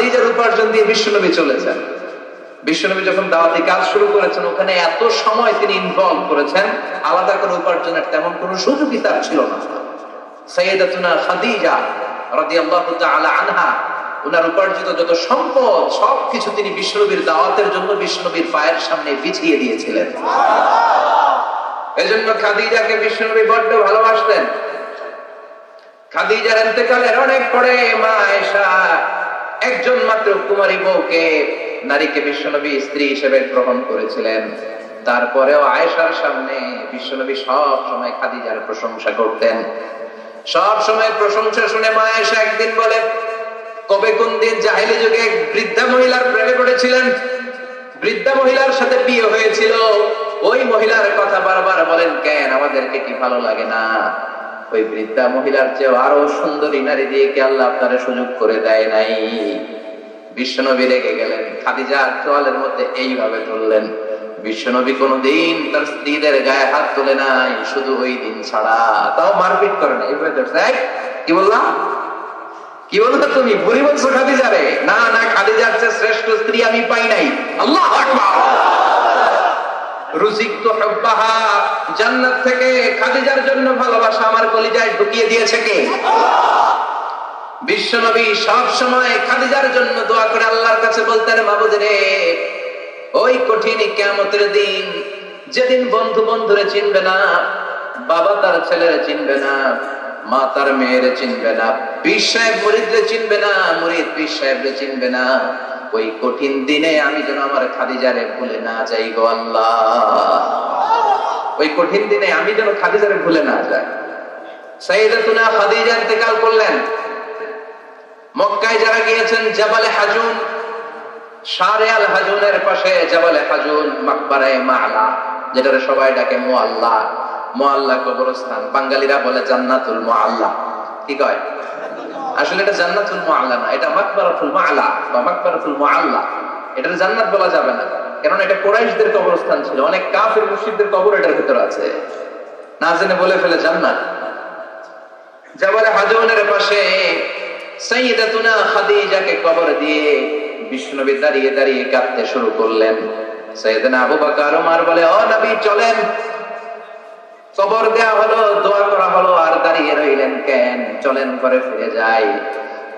খাদিজার উপার্জন দিয়ে বিশ্বনবী চলেছেন। বিশ্বনবী যখন দাওয়াতি কাজ শুরু করেছেন, ওখানে এত সময় তিনি ইনভলভ করেছেন, আলাদা করে উপার্জনের তেমন কোনো সুযোগই তার ছিল না। সাইয়্যিদাতুনা খাদিজা রাদিয়াল্লাহু তাআলা আনহা, ওনার উপার্জিত যত সম্পদ সবকিছু তিনি বিশ্বনবীর দাওয়াতের জন্য বিশ্বনবীর পায়ের সামনে বিছিয়ে দিয়েছিলেন। এজন্য খাদিজাকে বিশ্বনবী বড্ড ভালোবাসতেন। খাদিজার ইন্তেকালের অনেক পরে মা আয়েশা একজন মাত্র কুমারী বউকে, নারীকে বিশ্বনবী স্ত্রী হিসেবে গ্রহণ করেছিলেন। তারপরেও আয়েশার সামনে বিশ্বনবী সব সময় খাদিজার প্রশংসা করতেন। সব সময় প্রশংসা শুনে মা আয়েশা একদিন বলে, কবে কোন দিন জাহেলি যুগে এক বৃদ্ধা মহিলার প্রেমে পড়েছিলেন, বৃদ্ধা মহিলার সাথে বিয়ে হয়েছিল, ওই মহিলার কথা বারবার বলেন কেন, আমাদেরকে কি ভালো লাগে না? ওই বৃদ্ধা মহিলার চেয়ে আরো সুন্দরী নারী দিয়ে কি আল্লাহ আপনারা সুযোগ করে দেয় নাই? বিশ্বনবী রেগে গেলেন, খাদিজার চোয়ালের মধ্যে এইভাবে ধরলেন। বিশ্বনবী কোনদিন তার স্ত্রীদের গায়ে হাত তোলে নাই, শুধু ওই দিন ছাড়া। তাও মারপিট করে না, এইভাবে ধরছে। কি বললাম? কি বলতো তুমি? বুড়ি বলছো খাদিজারে? না না, খাদিজার চেয়ে শ্রেষ্ঠ স্ত্রী আমি পাই নাই। আল্লাহু আকবার। রুজিকতু হুব্বাহা, জান্নাত থেকে খাদিজার জন্য ভালোবাসা আমার কলিজায় ঢুকিয়ে দিয়েছে কে? বিশ্বনবী সব সময় খাদিজার জন্য দোয়া করে আল্লাহর কাছে বলতেন, মাবুদ রে, ওই কঠিন কিয়ামতের দিন, যেদিন বন্ধু বন্ধুরে চিনবে না, বাবা তার ছেলেরে চিনবে না, মা তার মেয়েরে চিনবে না, পীর সাহেব মুরিদরে চিনবে না, মুরিদ পীর সাহেবরে চিনবে না, ওই কঠিন দিনে আমি যেন আমার খাদিজারে ভুলে না যাই গো আল্লাহ। ওই কঠিন দিনে আমি যেন খাদিজারে ভুলে না যাই। সাইয়্যিদাতুনা খাদিজা ইন্তেকাল করলেন। মক্কায় যারা গিয়েছেন, জাবালে হাজুন, শারে আল হাজুনের পাশে জাবালে হাজুন, মাকবারায়ে মাআলা, যেটারে সবাই ডাকে মুআল্লা, মুআল্লা কবরস্থান, বাঙালিরা বলে জান্নাতুল মুআল্লা। কি কয়? আসলে এটা জান্নাতুল মুআল্লা না, এটা মাকবারাতুল মাআলা বা মাকবারাতুল মুআল্লা। এটার জান্নাত বলা যাবে না, কারণ এটা কুরাইশদের কবরস্থান ছিল। অনেক কাফির মুশরিকদের কবর এটার ভিতরে আছে, না জেনে বলে ফেলে জান্নাত। জাবালে হাজুনের পাশে সাইয়্যিদাতুনা খাদিজাকে কবর দিয়ে বিশ্বনবী দাঁড়িয়ে দাঁড়িয়ে কাঁদতে শুরু করলেন। সাইয়েদনা আবু বকর ওমর বলে, ও নবী চলেন। কবর দেয়া হলো, দোয়া করা হলো, আর দাঁড়িয়ে রইলেন কেন? চলেন ঘরে ফিরে যাই।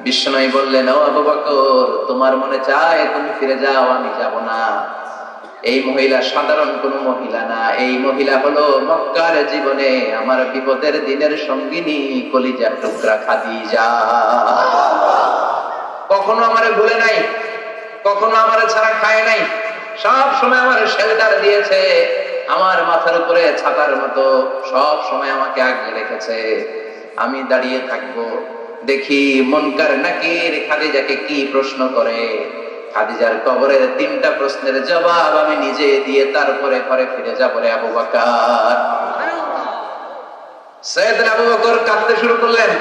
বিশ্বনবী বললেন, ও আবু বকর, তোমার মনে চায় তুমি ফিরে যাও, আমি যাব না। এই মহিলা সাধারণ কোন মহিলা না, এই মহিলা হলো মক্কার জীবনে আমার বিপদের দিনের সঙ্গিনী, কলিজার টুকরা খাদিজা। কখনো আমারে ভুলে নাই, কখনো আমারে ছাড়া খায় নাই, সব সময় আমার শেল্টার দিয়েছে, আমার মাথার উপরে ছাতার মতো সব সময় আমাকে আগলে রেখেছে। আমি দাঁড়িয়ে থাকবো, দেখি মুনকার নাকির খাদিজাকে কি প্রশ্ন করে। খাদিজার কবরের 3টা প্রশ্নের জবাব আমি নিজে দিয়ে তারপরে ঘরে ফিরে যাব রে আবু বকর। সাইয়েদনা আবু বকর কাঁদতে শুরু করলেন।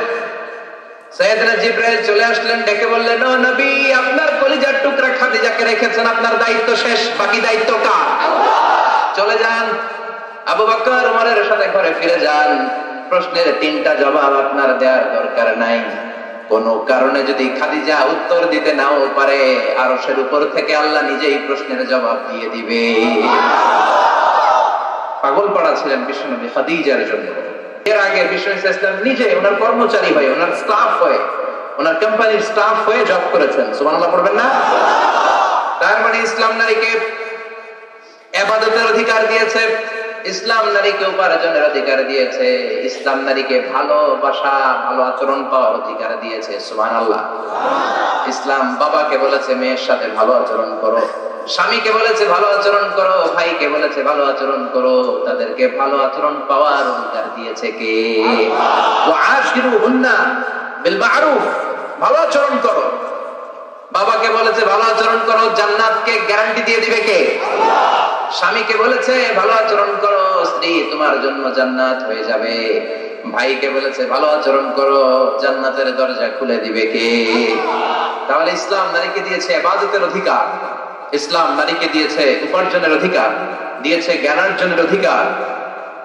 সাইয়েদনা জিবরাইল চলে আসলেন, ডেকে বললেন, ও নবী, আপনার কলিজার টুকরা খাদিজাকে রেখেছেন, আপনার দায়িত্ব শেষ, বাকি দায়িত্ব কার? চলে যান, আবু বকর ওমরের সাথে ঘরে ফিরে যান। প্রশ্নের 3টা জবাব আপনার দেওয়ার দরকার নাই। কোন কারণে যদি খাদিজা উত্তর দিতে নাও পারে, আরশের উপর থেকে আল্লাহ নিজেই প্রশ্নের জবাব দিয়ে দিবে। পাগল পাড়া ছিলেন বিশ্বনবী খাদিজার জন্য। এর আগে বিশ্বনবী সাল্লাল্লাহু আলাইহি ওয়াসাল্লাম নিজে ওনার কর্মচারী হয়ে, ওনার স্টাফ হয়ে, ওনার কোম্পানির স্টাফ হয়ে জব করেছেন। সুবহানাল্লাহ পড়বেন না? তার মানে ইসলাম নারীকে ইবাদতের অধিকার দিয়েছে, ইসলাম নারীকে উপার্জনের অধিকার দিয়েছে, ইসলাম নারীকে ভালোবাসা, ভালো আচরণ পাওয়ার অধিকার দিয়েছে। সুবহানাল্লাহ। ইসলাম বাবাকে বলেছে মেয়ের সাথে ভালো আচরণ করো, স্বামীকে বলেছে ভালো আচরণ করো, ভাইকে বলেছে ভালো আচরণ করো, তাদেরকে ভালো আচরণ পাওয়ার অধিকার দিয়েছে কে? ওয়াআশিরুহুন্না বিল মা'রুফ, ভালো আচরণ করো। বাবাকে বলেছে ভালো আচরণ করো, জান্নাতকে গ্যারান্টি দিয়ে দিবে কে? স্বামীকে বলেছে ভালো আচরণ করো, স্ত্রী তোমার জন্য জান্নাত হয়ে যাবে। ভাইকে বলেছে ভালো আচরণ করো, জান্নাতের দরজা খুলে দিবে কে? তাহলে ইসলাম নারীকে দিয়েছে ইবাদতের অধিকার, ইসলাম নারীকে দিয়েছে উপার্জনের অধিকার, দিয়েছে জ্ঞানার্জনের অধিকার,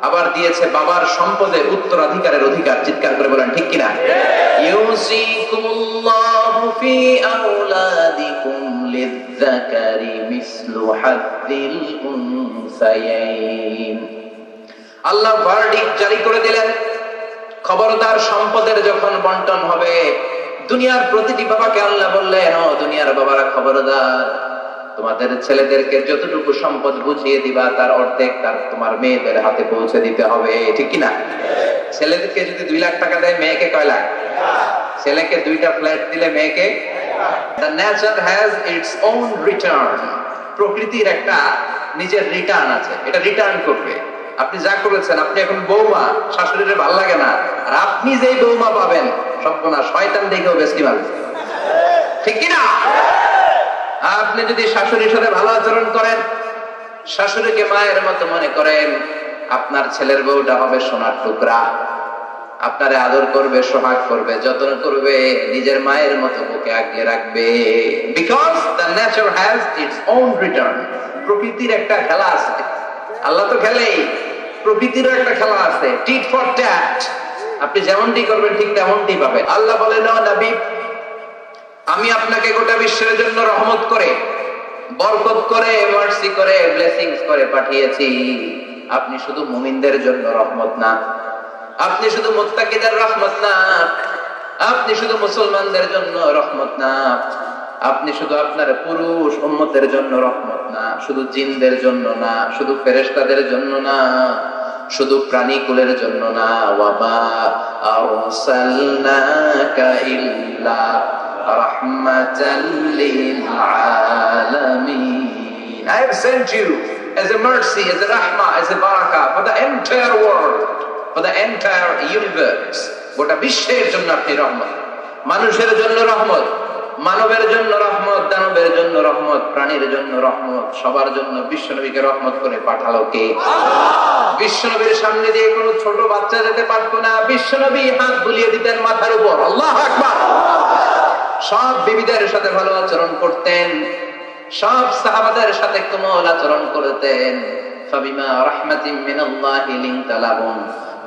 আবার দিয়েছে বাবার সম্পদের উত্তরাধিকারের অধিকার। চিৎকার করে বলেন ঠিক কিনা? ইউসিকুমুল্লাহু ফি আওলাদি লিযযাকারি মিসলু হাযযিল উনসায়াইন। আল্লাহ ভার্ডিক্ট জারি করে দিলেন, খবরদার সম্পদের যখন বন্টন হবে, দুনিয়ার প্রতিটি বাবাকে আল্লাহ বললেন, ও দুনিয়ার বাবারা খবরদার, তোমাদের ছেলেদেরকে যতটুকু সম্পদ বুঝিয়ে দিবা তার অর্ধেক তার তোমার মেয়েদের হাতে পৌঁছে দিতে হবে, ঠিক কিনা? ছেলেদেরকে যদি 2 লাখ টাকা দেয়, মেয়েকে কয় লাখ? ছেলেকে 2টা ফ্ল্যাট দিলে মেয়েকে। The nature has its own return. প্রকৃতির একটা নিজের রিটার্ন আছে, এটা রিটার্ন করবে। আপনি যা করেছেন, আপনি এখন বৌমা, শাশুড়ির ভালো লাগে না, আর আপনি যেই বৌমা পাবেন, সর্বনাশ, শয়তান দেখেও বেশি মারবে, ঠিক কিনা? আপনি যদি শাশুড়ির সাথে ভালো আচরণ করেন, শাশুড়িকে মায়ের মতো মনে করেন, আপনার ছেলের বউটা হবে সোনার টুকরা, আপনারে আদর করবে, সোহাগ করবে, যত্ন করবে, নিজের মায়ের মতো বুকে আগলে রাখবে। Because the nature has its own return. প্রকৃতির একটা খেলা আছে, আল্লাহ তো খেলেই, প্রকৃতিরও একটা খেলা আছে, টিট ফর ট্যাট। আপনি যেমনটি করবেন ঠিক তেমনটি পাবেন। আল্লাহ বলেন, ও নবী, আমি আপনাকে গোটা বিশ্বের জন্য রহমত করে, বরকত করে, মার্সি করে, ব্লেসিংস করে পাঠিয়েছি। আপনি শুধু মুমিনদের জন্য রহমত না, আপনি শুধু মুত্তাকিদের রহমত না, আপনি শুধু মুসলমানদের জন্য রহমত না, আপনি শুধু আপনার পুরুষ উম্মতের জন্য রহমত না, শুধু জিনদের জন্য না, শুধু ফেরেশতাদের জন্য না, শুধু প্রাণীকুলের জন্য না। ওয়ামা আরসালনাকা ইল্লা রাহমাতাল লিল আলামিন। I have sent you as a mercy, as a rahmah, as a barakah for the entire world, for the entire universe. গোটা বিশ্বের জন্য আপনি রহমত, মানুষের জন্য রহমত, মানবের জন্য রহমত, দানবের জন্য রহমত, প্রাণীর জন্য রহমত, সবার জন্য বিশ্বনবীকে রহমত করে পাঠালো কে? বিশ্বনবীর সামনে দিয়ে কোনো ছোট বাচ্চা যেতে পারতো না, বিশ্বনবী হাত বুলিয়ে দিতেন মাথার উপর, আল্লাহু আকবার। সব বিবিদের সাথে ভালো আচরণ করতেন, সব সাহাবাদের সাথে কোমল আচরণ করতেন। ফাবিমা রাহমাতিন মিনাল্লাহি লিনতা লাহুম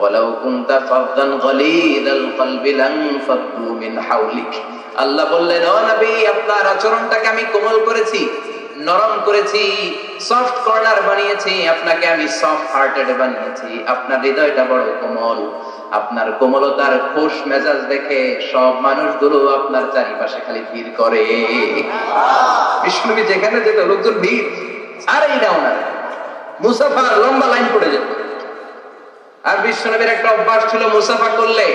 ওয়ালাউ কুনতা ফাযযান গালিযাল কলবি লানফাদ্দু মিন হাওলিক। আল্লাহ বললেন, ও নবী, আপনার আচরণটাকে আমি কোমল করেছি, নরম করেছি, সফট কর্নার বানিয়েছি, আপনাকে আমি সফট হার্টেড বানিয়েছি। আপনার হৃদয়টা বড় কোমল, আপনার কোমলতার খোশ মেজাজ দেখে সব মানুষগুলো আপনার চারিপাশে খালি ভিড় করে। বিষ্ণুবী যেখানে যেত লোকজন ভিড়, আর এই নাও না, মুসাফার লম্বা লাইন পড়ে যেত। আর বিশ্বনবীর একটা অভ্যাস ছিল, মুসাফা করলে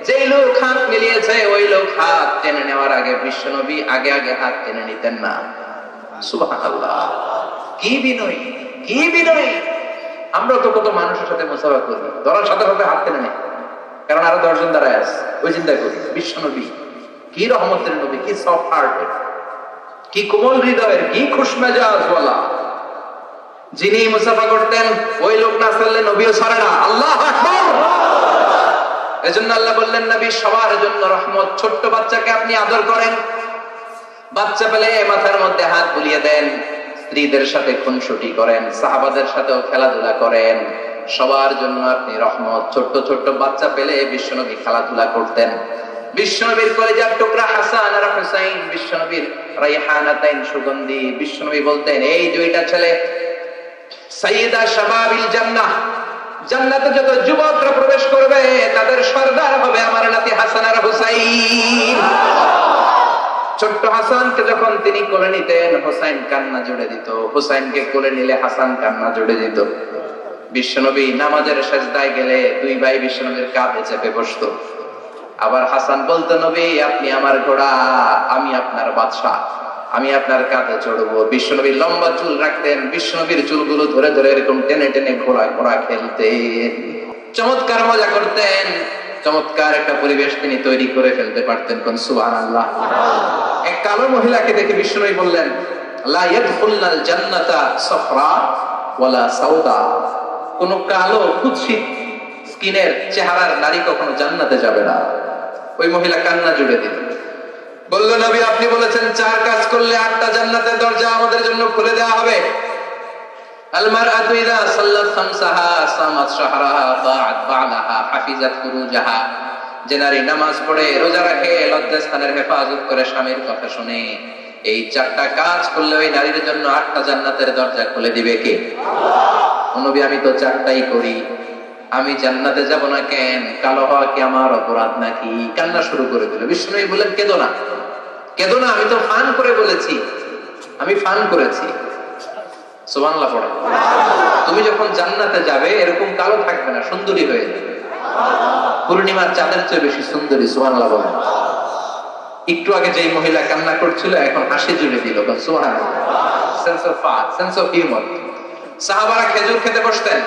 যেই লোক হাত মিলিয়েছে ওই লোক হাত টেনে নেওয়ার আগে বিশ্বনবী আগে আগে হাত টেনে নিতেন না। সুবহানাল্লাহ, কি বিনয়ী, কি বিনয়ী! আমরা তো কত মানুষের সাথে মুসাফা করি, ধরার সাথে সাথে হাত টেনে নেই, কারণ আরো 10 জন দাঁড়ায় আছে, ওই চিন্তা করি। বিশ্বনবী কি রহমতের নবী, কি সফট হার্টেড, কি কোমল হৃদয়ের, কি খুশমেজাজ বলা। যিনি মুসাফা করতেন ওই লোক না চললে নবীও ছাড়ে না। আল্লাহু আকবার। এজন্য আল্লাহ বললেন, নবী সবার জন্য রহমত। ছোট্ট বাচ্চাকে আপনি আদর করেন, বাচ্চা পেলে মাথার মধ্যে হাত বুলিয়ে দেন, স্ত্রীদের সাথে খুনসুটি করেন, সাহাবাদের সাথেও খেলাধুলা করেন, সবার জন্য আপনি রহমত। ছোট্ট ছোট্ট বাচ্চা পেলে বিশ্বনবী খেলাধুলা করতেন। বিশ্বনবীর কলিজার টুকরা হাসান আর হুসাইন, বিশ্বনবীর রাইহানাতাইন সুগন্ধি। বিশ্বনবী বলতেন, এই 2টা ছেলে সাইয়্যিদা শাবাবিল জান্নাহ, জান্নাতে যত যুবকরা প্রবেশ করবে তাদের সরদার হবে আমার নাতি হাসান আর হুসাইন। ছোট্ট হাসানকে যখন তিনি কোলে নিতেন, হুসাইন কান্না জুড়ে দিত, হুসাইনকে কোলে নিলে হাসান কান্না জুড়ে দিত। বিশ্বনবী নামাজের সেজদায় গেলে 2 ভাই বিশ্বনবীর কাঁধে চেপে বসতো। আবার হাসান বলতো, নবী আপনি আমার ঘোড়া, আমি আপনার বাদশা, আমি আপনার কাঁধে চড়বো। বিশ্বনবীর লম্বা চুল রাখতেন, বিশ্বনবীর চুলগুলো ধরে ধরে এরকম টেনে টেনে ঘোড়া ঘোড়া খেলতেন, চমৎকার মজা করতেন। চমৎকার একটা পরিবেশ তিনি তৈরি করে ফেলতে পারতেন। কোন সুবহানাল্লাহ। এক কালো মহিলাকে দেখে বিশ্বনবী বললেন, লা ইয়াদখুলনাল জান্নাতা সাফরা ওয়ালা সাউদা। কোন কালো কুৎসিত স্কিনের চেহারার নারী কখনো জান্নাতে যাবে না। ওই মহিলা কান্না জুড়ে দিল, বলল, নবী আপনি বলেছেন 4 কাজ করলে 8টা জান্নাতের দরজা আমাদের জন্য খুলে দেওয়া হবে। আল মারআতু ইযা সাল্লাত খামসাহা সামাত শাহরাহা তাআত বা'লাহা হাফিজাত ফুরুজাহা। যে নারী নামাজ পড়ে, রোজা রাখে, লজ্জাস্থানের হেফাজত করে, স্বামীর কথা শুনে, এই 4টা কাজ করলে ওই নারীর জন্য 8টা জান্নাতের দরজা খুলে দিবে কে? নবী, আমি তো 4টাই করি, আমি জান্নাতে যাব না কেন? কালো হওয়া কি আমার অপরাধ নাকি? কান্না শুরু করে দিল। বিষ্ণু বললেন, কেঁদো না, কেঁদো না, আমি তো ফান করে বলেছি, আমি ফান করেছি। সুবহানাল্লাহ পড়ে। তুমি যখন জান্নাতে যাবে এরকম কালো থাকবে না, সুন্দরী হয়ে যাবে, পূর্ণিমার চাঁদের চেয়ে বেশি সুন্দরী। সুবহানাল্লাহ বলেন। একটু আগে যেই মহিলা কান্না করছিল এখন হাসি জুড়ে দিল। সুবহানাল্লাহ। Sense of fun, sense of humour. সাহাবারা খেজুর খেতে বসতেন,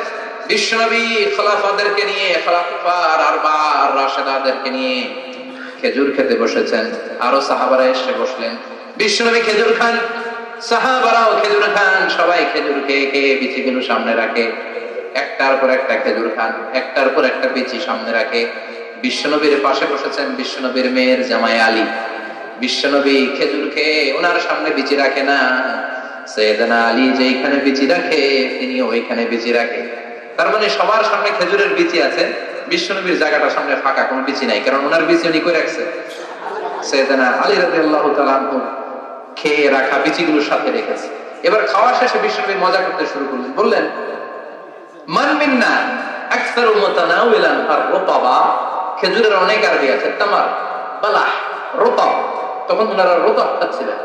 বিশ্বনবী খলিফাদেরকে নিয়ে, খলিফার আরবার রাশেদাদেরকে নিয়ে খেজুর খেতে বসেছেন। আরো সাহাবারা এসে বসলেন, বিশ্বনবী খেজুর খান, সাহাবারাও খেজুর খান। সবাই খেজুর খেয়ে খেয়ে বিচিগুলো সামনে রাখে, একটার পর একটা খেজুর খান, একটার পর একটা বিচি সামনে রাখে। বিশ্বনবীর পাশে বসেছেন বিশ্বনবীর মেয়ের জামাই আলী। বিশ্বনবী খেজুর খেয়ে ওনার সামনে বিচি রাখে না, সাইয়েদনা আলী যেখানে বিচি রাখে তিনি ওইখানে বিচি রাখে। তার মানে সবার সামনে খেজুরের বিচি আছে, বিশ্বনবীর জায়গাটা সামনে ফাঁকা, কোনো বিচি নাই, কারণ ওনার বিচি উনি করে রাখছে। সাইয়েদনা আলী রাদিয়াল্লাহু তাআলা আনহু খেয়ে রাখা বিচিগুলোর সাথে রেখেছে। এবার খাওয়া শেষে বিশ্বনবী মজা করতে শুরু করলেন, বললেন, মান মিন্না আকসারু মুতানাওয়ালান আর-রুতাবা। খেজুরের অনেক আরবি আছে, তামার, বালাহ, রুতাব। তখন ওনারা রুতাব খাচ্ছিলেন।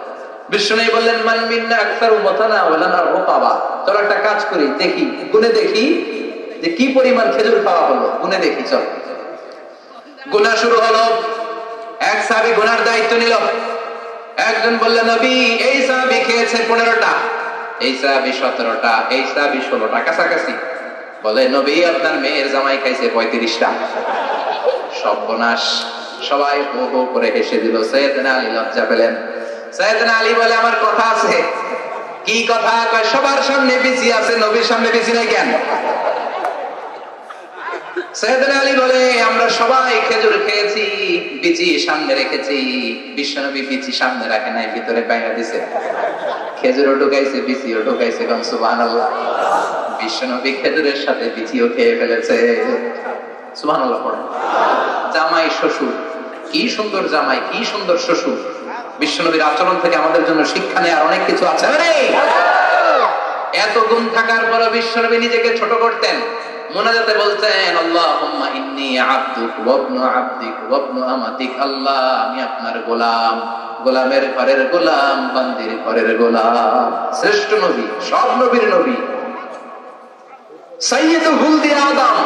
বিশ্বনবী বললেন, মান মিন্না আকসারু মুতানাওয়ালান আর-রুতাবা। চল একটা কাজ করি, দেখি, গুনে দেখি যে কি পরিমাণ খেজুর খাওয়া হলো, গুনে দেখি। চল, গুনা শুরু হলো। এক সাহাবী গুনার দায়িত্ব নিল। একজন বললেন, নবী, এই সাহাবী খেয়েছে 15টা, এই সাহাবী 17টা, এই সাহাবী 16টা, কাছাকাছি। বলে, নবী, আপনার মেয়ের জামাই খাইছে 35টা। সর্বনাশ। সবাই হো হো করে হেসে দিল। সাইয়েদনা আলী লজ্জা পেলেন। সাইয়েদনা আলী বলে, আমার কথা আছে। কি কথা? কয়, সবার সামনে বিচি আছে, নবীর সামনে বিচি নাই কেন? সাইয়েদনা আলী বলে, আমরা সবাই খেজুর খেয়েছি, বিচি সামনে রেখেছি, বিশ্বনবী বিচি সামনে রাখে নাই, ভিতরে বাইরে দিছে। খেজুরও ঢুকাইছে, বিচিও ঢুকাইছে। সুবহানাল্লাহ। বিশ্বনবী খেজুরের সাথে বিচিও খেয়ে ফেলেছে। সুবহানাল্লাহ পড়ে। জামাই শ্বশুর, কি সুন্দর জামাই, কি সুন্দর শ্বশুর। বিশ্বনবীর আচরণ থেকে আমাদের জন্য শিক্ষা নেওয়ার অনেক কিছু আছে। এত গুণ থাকার পর বিশ্বনবী নিজেকে ছোট করতেন। মুনাজাতে বলতেন, আল্লাহুম্মা ইন্নী আবদুক ওয়া ইবনু আবদিক ওয়া ইবনু আমাতিক। আল্লাহ, আমি আপনার গোলাম, গোলামের ঘরের গোলাম, বান্দির ঘরের গোলাম। শ্রেষ্ঠ নবী, সব নবীর নবী, সাইয়্যিদুল ওয়ালদি আদম।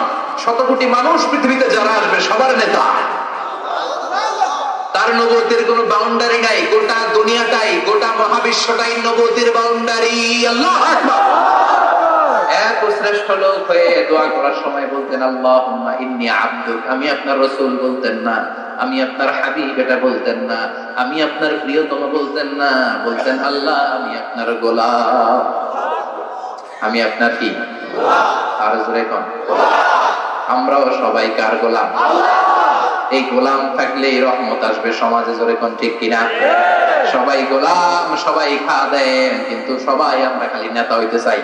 100 কোটি মানুষ পৃথিবীতে যারা আসবে সবার নেতা। তার নবুয়তের কোনো বাউন্ডারি নাই, গোটা দুনিয়াটাই, গোটা মহাবিশ্বটাই নবুয়তের বাউন্ডারি। আল্লাহু আকবার। এত শ্রেষ্ঠ লোক হয়ে দোয়া করার সময় বলতেন, আল্লাহুম্মা ইন্নী আবদুক। আমি আপনার রাসূল বলতেন না, আমি আপনার হাবিব এটা বলতেন না, আমি আপনার প্রিয়তম বলতেন না, বলতেন, আল্লাহ, আমি আপনার গোলাম। আমি আপনার কি? আর জোরে কোন? আমরাও সবাই কার গোলাম? এই গোলাম থাকলে রহমত আসবে সমাজে। জোরে কোন ঠিক কিনা? সবাই গোলাম, সবাই খাদেম, কিন্তু সবাই আমরা খালি নেতা হইতে চাই।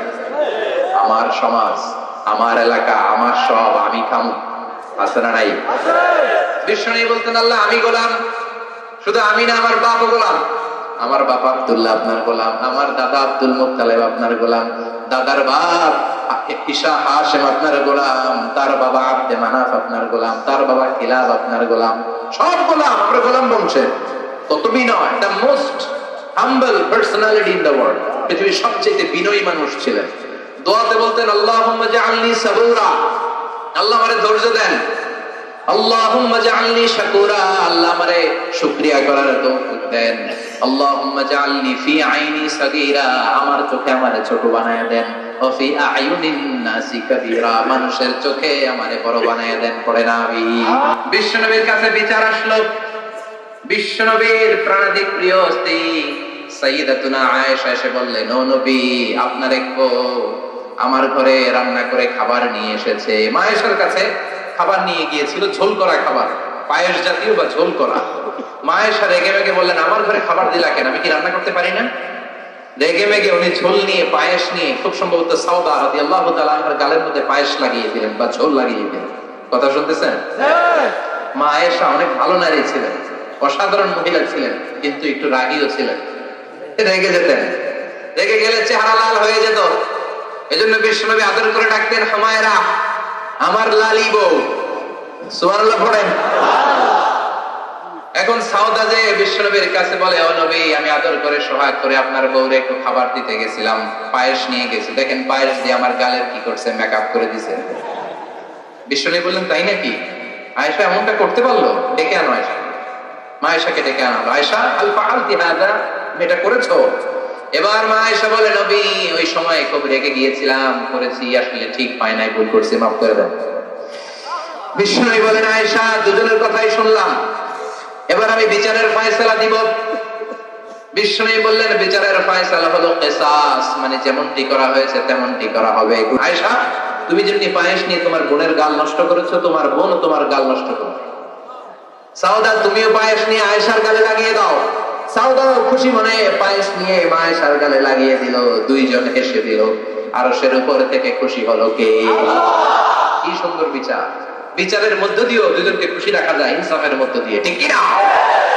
আমার সমাজ, আমার এলাকা, আমার সব, আমি খামু। আছে না নাই? বিশ্বনবী বলতেন, আল্লাহ, আমি গোলাম। শুধু আমি না, আমার বাপও গোলাম। আমার বাবা আব্দুল্লাহ আপনার গোলাম, আমার দাদা আব্দুল মুত্তালিব আপনার গোলাম, দাদার বাপ ঈসা হাশেম আপনার গোলাম, তার বাবা আব্দে মানাফ আপনার গোলাম, তার বাবা কিলাব আপনার গোলাম। সব গোলাম, আমরা গোলাম বংশের। তত বিনয়, the most humble personality in the world. পৃথিবীর সবচেয়ে বিনয়ী মানুষ ছিলেন। দোয়াতে বলতেন, আল্লাহুম্মা জাআলনি সাবুরা। আল্লাহ আমারে ধৈর্য দেন। আল্লাহুম্মা জাআলনি শাকুরা। আল্লাহ আমারে শুকরিয়া করার তৌফিক দেন। আল্লাহুম্মা জাআলনি ফি আইনি সাগীরা। আমার চোখে আমারে ছোট বানায়া দেন। ওয়া ফি আয়ুনিন নাসি কাবীরা। মানুষের চোখে আমারে বড় বানায়া দেন। পড়ে না আমিন। বিশ্বনবীর কাছে বিচার আসলো। বিশ্বনবীর প্রাণাধিক প্রিয় স্ত্রী সাইয়্যিদাতুনা আয়েশা এসে বললেন, ও নবী, আপনার এক বউ আমার ঘরে রান্না করে খাবার নিয়ে এসেছে। মা আয়েশার কাছে খাবার নিয়ে গিয়েছিল, ঝোল করা খাবার, পায়েস জাতীয় বা ঝোল করা। মা আয়েশা রেগে মেগে বললেন, আমার ঘরে খাবার দিলা কেন? আমি কি রান্না করতে পারি না? রেগে মেগে উনি ঝোল নিয়ে, পায়েস নিয়ে, খুব সম্ভবত সাউদা রাদিয়াল্লাহু তাআলা আনহার গালের মধ্যে পায়েস লাগিয়ে দিলেন বা ঝোল লাগিয়ে দিলেন। কথা শুনতেছেন? মা আয়েশা অনেক ভালো নারী ছিলেন, অসাধারণ মহিলা ছিলেন, কিন্তু একটু রাগীও ছিলেন। রেগে যেতেন, রেগে গেলে চেহারা লাল হয়ে যেত। এজন্য বিশ্বনবী আদর করে ডাকতেন হুমায়রা, আমার লালি বউ। সুবহানাল্লাহ পড়েন। এখন সাউদা যে বিশ্বনবীর কাছে বলে, ও নবী, আমি আদর করে সোহাগ করে আপনার বউরে একটু খাবার দিতে গেছিলাম, পায়েস নিয়ে গেছি, দেখেন পায়েস দিয়ে আমার গালের কি করছে, মেকআপ করে দিছে। বিশ্বনবী বললেন, তাই নাকি? আয়েশা এমনটা করতে পারলো? ডেকে আনো আয়েশা। মা আয়েশাকে ডেকে আনো। আয়েশা, আল ফাআলতি হাযা, এটা করেছো? এবার মা আয়েশা বলে, নবী, ওই সময় খুব রেগে গিয়েছিলাম, করেছি, আসলে ঠিক হয় নাই, ভুল করছি, মাফ করে দেন। বিশ্বনবী বলেন, আয়েশা, দুজনের কথাই শুনলাম, এবার আমি বিচারের ফয়সালা দিব। বিশ্বনবী বললেন, বিচারের ফয়সালা হলো কিসাস, মানে যেমনটি করা হয়েছে তেমনটি করা হবে। আয়েশা, তুমি যেমনি পায়েস নিয়ে তোমার বোনের গাল নষ্ট করেছো, তোমার বোন তোমার গাল নষ্ট করবে। সাউদা, তুমিও পায়েস নিয়ে আয়েশার গালে লাগিয়ে দাও। সাউদাও খুশি মনে পায়েস নিয়ে মা আয়েশার গালে লাগিয়ে দিল। দুইজন হেসে দিল। আরশের উপর থেকে খুশি হলো কে? কি সুন্দর বিচার! বিচারের মধ্য দিয়েও দুজনকে খুশি রাখা যায়, ইনসাফের মধ্য দিয়ে, ঠিক কি না?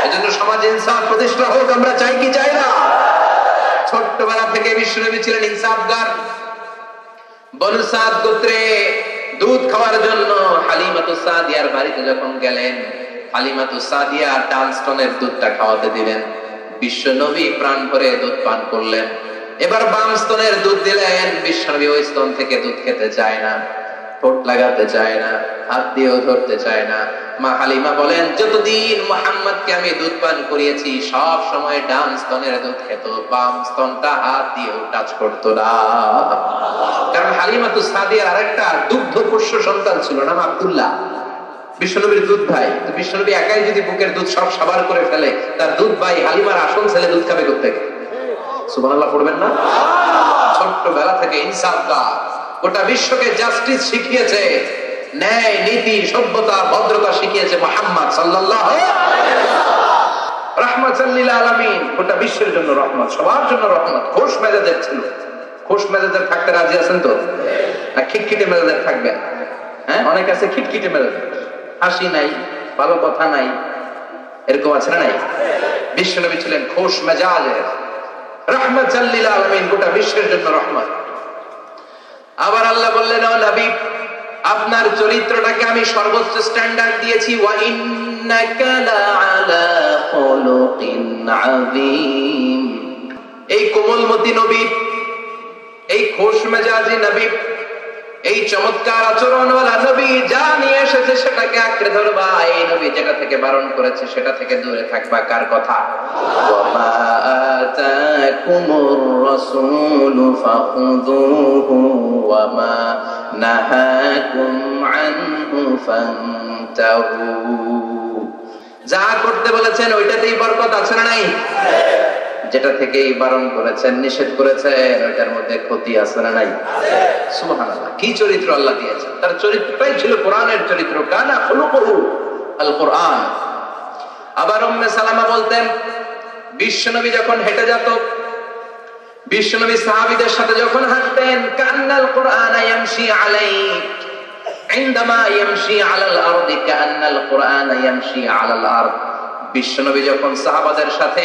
এজন্য সমাজে ইনসাফ প্রতিষ্ঠা হোক, আমরা চাই কি চাই না? ছোট্টবেলা থেকে বিশ্বনবী ছিলেন ইনসাফগার। বনু সাদ গোত্রে দুধ খাওয়ার জন্য হালিমাতুস সাদিয়ার বাড়িতে যখন গেলেন, হালিমাতুস সাদিয়া ডান স্তনের দুধটা খাওয়াতে দিলেন। বিশ্বনবী প্রাণ ভরে দুধ পান করলেন। এবার বাম স্তনের দুধ দিলেন। বিশ্বনবী ওই স্তন থেকে দুধ খেতে চায় না, ঠোঁট লাগাতে চায় না, হাত দিয়েও ধরতে চায় না। মা হালিমা বলেন, যতদিন মুহাম্মদকে আমি দুধ পান করিয়েছি সব সময় ডান স্তনের দুধ খেত, বাম স্তনটা হাত দিয়েও টাচ করতো না। কারণ হালিমাতুস সাদিয়ার আরেকটা দুগ্ধ পোষ্য সন্তান ছিল, নাম আব্দুল্লাহ, বিশ্বনবীর দুধ ভাই। তো বিশ্বনবী একাই যদি বুকের দুধ সব সাবার করে ফেলে, তার দুধ ভাই হালিমার আসল ছেলে দুধ খাবে কোত্থেকে? সুবহানাল্লাহ পড়বেন না? ছোট্টবেলা থেকে ইনসাফগার, গোটা বিশ্বকে জাস্টিস শিখিয়েছে, ন্যায় নীতি সভ্যতা ভদ্রতা শিখিয়েছে মুহাম্মদ সাল্লাল্লাহু আলাইহি ওয়াসাল্লাম। রাহমাতাল লিল আলামিন, গোটা বিশ্বের জন্য রহমত, সবার জন্য রহমত। খোশ মেজাজের ছিল। খোশ মেজাজের থাকতে রাজি আছেন তো? না খিটখিটে মেজাজের থাকবেন? হ্যাঁ, অনেক আছে খিটখিটে মেজাজ, হাসি নাই, ভালো কথা নাই, এরকম আছে না নাই? বিশ্বনবী ছিলেন খোশ মেজাজের, রাহমাতাল লিল আলামিন, গোটা বিশ্বের জন্য রহমত। আবার আল্লাহ বললেন, ও নবী, আপনার চরিত্রটাকে আমি সর্বোচ্চ স্ট্যান্ডার্ড দিয়েছি। ওয়া ইন্নাকা লাআলা খুলুকিন আযীম। এই কোমলমতি নবী, এই খোশ মেজাজি নবী, এই চমৎকার আচরণওয়ালা নবী যা নিয়ে এসেছে সেটাকে আঁকড়ে ধরবা। এই নবী যেটা থেকে বারণ করেছে সেটা থেকে দূরে থাকবা। কার কথা? ওয়া মা আতাকুমুর রাসূলু ফাখুযুহু ওয়া মা নাহাকুম আনহু ফান্তাহু। যা করতে বলেছেন ওইটাতেই বরকত আছে না নাই? যেটা থেকেই বারণ করেছেন, নিষেধ করেছেন, ওইটার মধ্যে ক্ষতি আছে না নাই? সুবহানাল্লাহ, কি চরিত্র আল্লাহ দিয়েছেন! তার চরিত্রটাই ছিল কোরআনের চরিত্র। কানা খুলুকুহু আল কোরআন। আবার উম্মে সালামা বলতেন, বিশ্বনবী যখন হেঁটে যেত, বিশ্বনবী সাহাবীদের সাথে যখন হাঁটতেন, কান্নাল কোরআন ইয়ামশি আলাইহি ইনদামা ইয়ামশি আলাল আরদি কান্নাল কোরআন ইয়ামশি আলাল আরদ। বিশ্বনবী যখন সাহাবাদের সাথে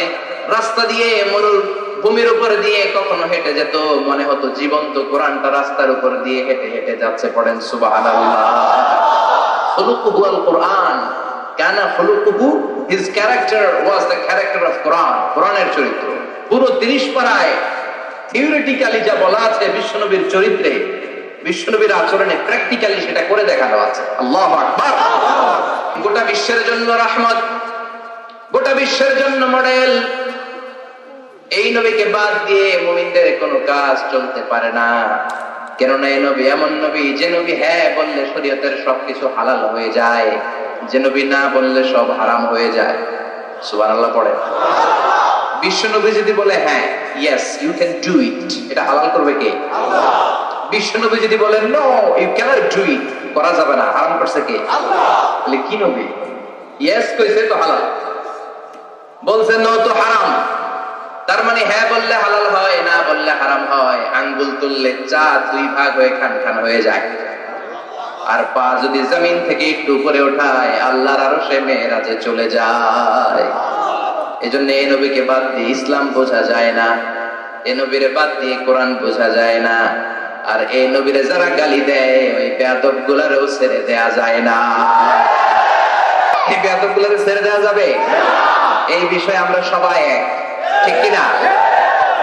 রাস্তা দিয়ে মরুভূমির উপর দিয়ে কখনো হেঁটে যেত, মনে হতো জীবন্ত কোরআনটা রাস্তার উপর দিয়ে হেঁটে হেঁটে যাচ্ছে। পড়েন সুবহানাল্লাহ। খুলুকুহু আল কোরআন, কানা খুলুকুহু, his character was the character of Quran. কোরআনের চরিত্র পুরো 30 পারায় থিওরিটিক্যালি যা বলা আছে বিশ্বনবীর চরিত্রে, বিশ্বনবীর আচরণে প্র্যাকটিক্যালি সেটা করে দেখানো আছে। আল্লাহু আকবার। গোটা বিশ্বের জন্য রহমত, গোটা বিশ্বের জন্য মডেল। এই নবীকে বাদ দিয়ে মুমিনদের কোনো কাজ চলতে পারে না। কেননা এই নবী এমন নবী, যে নবী হ্যাঁ বললে শরীয়তের সবকিছু হালাল হয়ে যায়, যে নবী না বললে সব হারাম হয়ে যায়। সুবহানাল্লাহ পড়ে। বিশ্ব নবী যদি বলে হ্যাঁ, yes you can do it, এটা হালাল করবে কে? আল্লাহ। বিশ্ব নবী যদি বলে no you can't do it, করা যাবে না, হারাম করছে কে? আল্লাহ। তাহলে কি নবী? ইয়েস কইছে তো হালাল, বলছে নো তো হারাম। তার মানে হ্যাঁ বললে হালাল হয়, না বললে হারাম হয়। আঙ্গুল তুললে চা 2 ভাগ হয়ে খান খান হয়ে যায়। আর পা যদি জমিন থেকে একটু উপরে ওঠায়, আল্লাহর আরশে মেরাজে চলে যায়। এজন্য এই নবীকে বাদ দিয়ে ইসলাম বোঝা যায় না, এই নবীরে বাদ দিয়ে কোরআন বোঝা যায় না, আর এই নবীরে যারা গালি দেয় ওই বেয়াদব গুলারেও ছেড়ে দেয়া যায় না। এই বেয়াদব গুলারে ছেড়ে দেওয়া যাবে? এই বিষয়ে আমরা সবাই এক, ঠিক কিনা?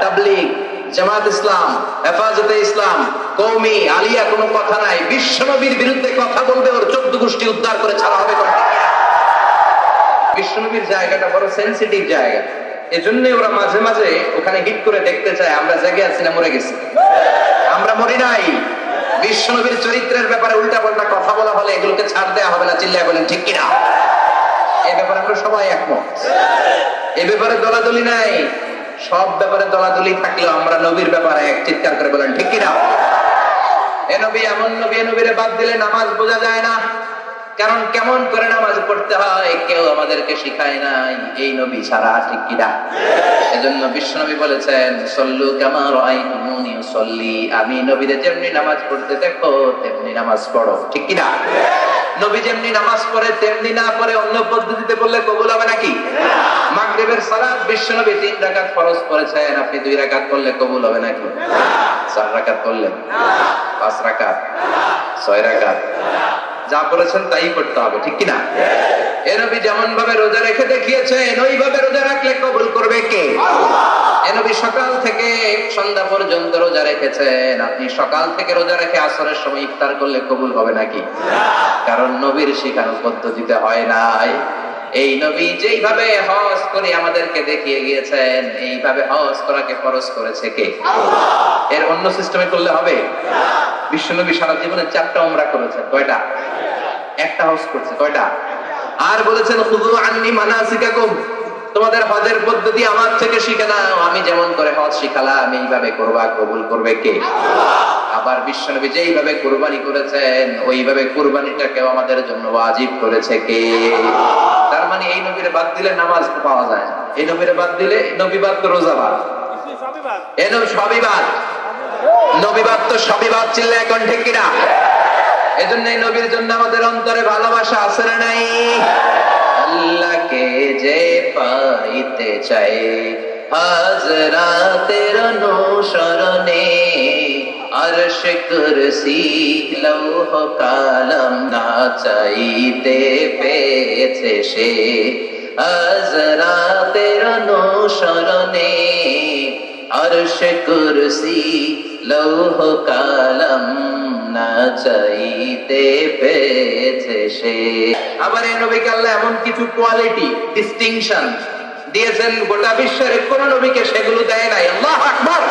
তাবলীগ, জামাত ইসলাম, হেফাজতে ইসলাম, কওমি, আলিয়া কোনো কথা নাই। বিশ্ব নবীর বিরুদ্ধে কথা বলবে ওর 14 গোষ্ঠী উদ্ধার করে ছাড়া হবে। বিশ্ব নবীর জায়গাটা বড় সেনসিটিভ জায়গা, এজন্যই ওরা মাঝে মাঝে ওখানে হিট করে দেখতে চায় আমরা জেগে আছি না মরে গেছি। আমরা মরি নাই। বিশ্ব নবীর চরিত্রের ব্যাপারে উল্টা পাল্টা কথা বলা হলে এগুলোকে ছাড় দেওয়া হবে না। চিল্লায় বলেন ঠিক কিনা? এই ব্যাপারে আমরা সবাই একমত। এই ব্যাপারে দলাদলি নাই। সব ব্যাপারে দলাদলি থাকলেও আমরা নবীর ব্যাপারে এক। চিৎকার করে বলেন ঠিক কিনা? এ নবী এমন নবী, এ নবীরে বাদ দিলে নামাজ বোঝা যায় না। কারণ কেমন করে নামাজ পড়তে হয় কেউ আমাদেরকে শিখায় নাই, এই নবী ছাড়া, ঠিক কিনা? এজন্য বিশ্বনবী বলেছেন সল্লু কামা রাআইতুমুনি উসাল্লি, আমি নবীরে যেমনি নামাজ পড়তে দেখো তেমনি নামাজ পড়ো, ঠিক কিনা? নবী যেমনি নামাজ পড়ে তেমনি না পড়ে অন্য পদ্ধতিতে পড়লে কবুল হবে নাকি? মাগরিবের সালাত বিশ্বনবী 3 রাকাত ফরজ করেছেন, আপনি 2 রাকাত পড়লে কবুল হবে নাকি? 4 রাকাত পড়লে, 5 রাকাত, 6 রাকাত, যা বলেছেন তাই করতে হবে, ঠিক কিনা? এ নবী যেমন ভাবে রোজা রেখে দেখিয়েছেন ওইভাবে রোজা রাখলে কবুল করবে কে? এ নবী সকাল থেকে সন্ধ্যা পর্যন্ত রোজা রেখেছেন, আপনি সকাল থেকে রোজা রেখে আসরের সময় ইফতার করলে কবুল হবে নাকি? কারণ নবীর শিখানো পদ্ধতিতে হয় নাই। এই নবী যেইভাবে হজ করে আমাদেরকে দেখিয়ে গিয়েছেন এইভাবে হজ করাকে ফরজ করেছে কে? এর অন্য সিস্টেমে করলে হবে? বিশ্বনবী সারা জীবনে 4টা উমরা করেছেন, কয়টা? একটা হজ করছে, কয়টা? আর বলেছেন খুযু আন্নী মানাসিকাকুম, তোমাদের হজের পদ্ধতি আমার থেকে শিখে নাও, আমি যেমন করে হজ শিখালাম এইভাবে করবা, কবুল করবে কে? আবার বিশ্বনবী যেইভাবে কুরবানি করেছেন ওইভাবে কুরবানিটাকেও আমাদের জন্য ওয়াজিব করেছে কে? তার মানে এই নবীরে বাদ দিলে নামাজ পাওয়া যায় না, এই নবীরে বাদ দিলে, নবী বাদ তো রোজা বাদ, এই নবী সবই বাদ, নবী বাদ তো সবই বাদ, চিল্লা এখন ঠিক কিনা? এজন্য এই নবীর জন্য আমাদের অন্তরে ভালোবাসা আছে না নাই? আল্লাহকে যে পাইতে চাই হাজরাতের অনুসরণে, আরশ কুরসি লৌহ কালাম না চাইতে পেয়েছে সে, হাজরাতের অনুসরণে আরশ কুরসি লৌহ কালাম না চাইতে পেয়েছে সে। আবার এই নবীকে আল্লাহ এমন কিছু কোয়ালিটি, ডিস্টিংশন দিয়েছেন গোটা বিশ্বের কোন নবীকে সেগুলো দেয় নাই। আল্লাহু আকবার।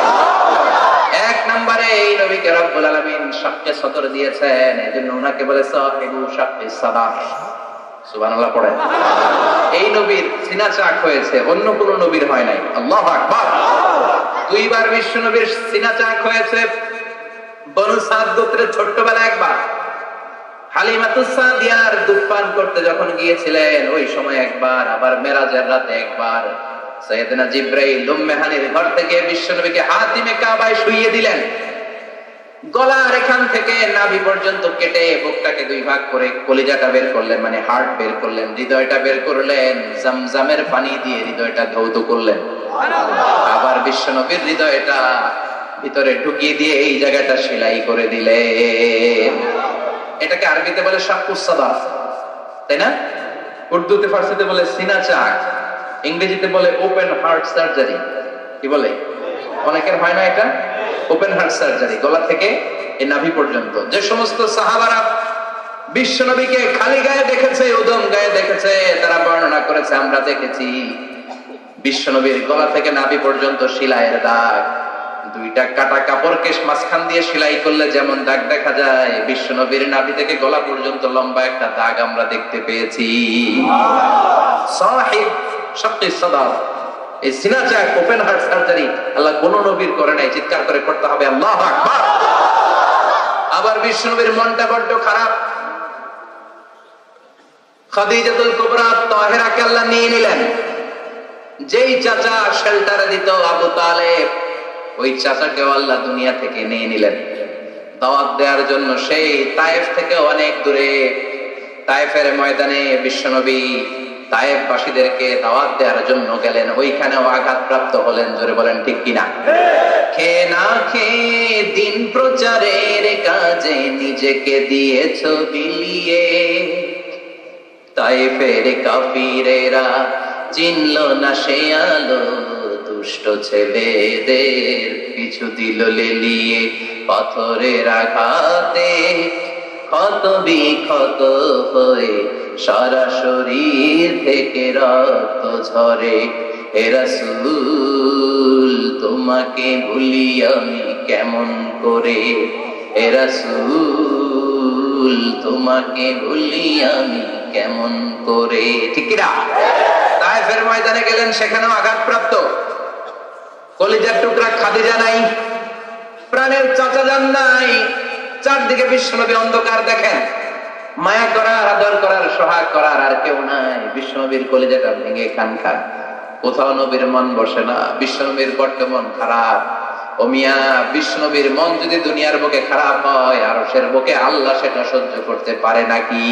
1 নম্বরে এই নবীকে রব্বুল আলামিন শাক্কে সদর দিয়েছেন, এজন্য ওনাকে বলে সাহিবু শাক্কে সাদর। সুবহানাল্লাহ পড়েন। এই নবীর সিনা চাক হয়েছে, অন্য কোন নবীর হয় নাই। আল্লাহু আকবার। 2 বার বিশ্ব নবীর সিনা চাক হয়েছে। বনু সাদ গোত্রের ছোট্টবেলা একবার হালিমাতুস সাদিয়ার দুধ পান করতে যখন গিয়েছিলেন ওই সময় একবার, আবার মেরাজের রাতে একবার সাইয়েদনা জিবরাইল উম্মে হানির ঘর থেকে বিশ্বনবীকে হাতিমে কাবায় শুইয়ে দিলেন। গলার এখান থেকে নাভি পর্যন্ত কেটে বুকটাকে 2 ভাগ করে কলিজাটা বের করলেন, মানে হার্ট বের করলেন, হৃদয়টা বের করলেন, জমজমের পানি দিয়ে হৃদয়টা ধৌত করলেন। আবার বিশ্বনবীর হৃদয়টা ভিতরে ঢুকিয়ে দিয়ে এই জায়গাটা সেলাই করে দিলেন। এটাকে আরবিতে বলে শাক্কুস সাদার, তাই না? উর্দুতে ফার্সিতে বলে সিনা চাক, ইংরেজিতে বলে ওপেন হার্ট সার্জারি। কি বলে? অনেকের হয় না এটা? ওপেন হার্ট সার্জারি, গলা থেকে এই নাভি পর্যন্ত। যে সমস্ত সাহাবারা বিশ্ব নবীকে খালি গায়ে দেখেছে, উদম গায়ে দেখেছে, তারা বর্ণনা করেছে আমরা দেখেছি বিশ্ব নবীর গলা থেকে নাভি পর্যন্ত সেলাইয়ের দাগ। 2টা কাটা কাপড়কে মাঝখান দিয়ে সেলাই করলে যেমন দাগ দেখা যায়, বিশ্ব নবীর নাভি থেকে গলা পর্যন্ত লম্বা একটা দাগ আমরা দেখতে পেয়েছি। সাহিব শাক্কি সাদার, এই সিনা চাক, ওপেন হার্ট সার্জারি আল্লাহ কোন নবীর করে নাই। চিৎকার করে করতে হবে আল্লাহু আকবার। আবার বিশ্ব নবীর মনটা বড্ড খারাপ। খাদিজাতুল কুবরা তাহেরাকে আল্লাহ নিয়ে নিলেন। যেই চাচা শেল্টারে দিত আবু তালেব, ওই চাচাকেও আল্লাহ দুনিয়া থেকে নিয়ে নিলেন দাওয়াত দেওয়ার জন্য। সেই তায়েফ থেকে অনেক দূরে, তায়েফের ময়দানে বিশ্বনবী তায়েফবাসীদেরকে দাওয়াত দেওয়ার জন্য গেলেন, ওইখানেও আঘাতপ্রাপ্ত হলেন। জোরে বলেন ঠিক কিনা? খেয়ে না খেয়ে দিন প্রচারের কাজে নিজেকে দিয়েছ বিলিয়ে, তায়েফের কাফিরেরা চিনল না সে আলো, দুষ্ট ছেলেদের পিছু দিল লেলিয়ে। পাথরের আঘাতে ক্ষত বিক্ষত হয়ে সারা শরীর থেকে রক্ত ঝরে। হে রাসূল তোমাকে ভুলি আমি কেমন করে, হে রাসূল তোমাকে ভুলি আমি কেমন করে। ঠিক কিনা? তায়েফের ময়দানে গেলেন, সেখানেও আঘাতপ্রাপ্ত। কলিজার টুকরা খাদিজা নাই, প্রাণের চাচা যান নাই, চারদিকে বিশ্বনবী অন্ধকার দেখেন। মায়া করার, আদর করার, সোহাগ করার আর কেউ নাই। বিশ্বনবীর কলিজাটা ভেঙে খান খান, কোথাও নবীর মন বসে না। বিশ্বনবীর বড্ড মন খারাপ। ও মিয়া, বিশ্বনবীর মন যদি দুনিয়ার বুকে খারাপ হয়, আরশের বুকে আল্লাহ সেটা সহ্য করতে পারে নাকি?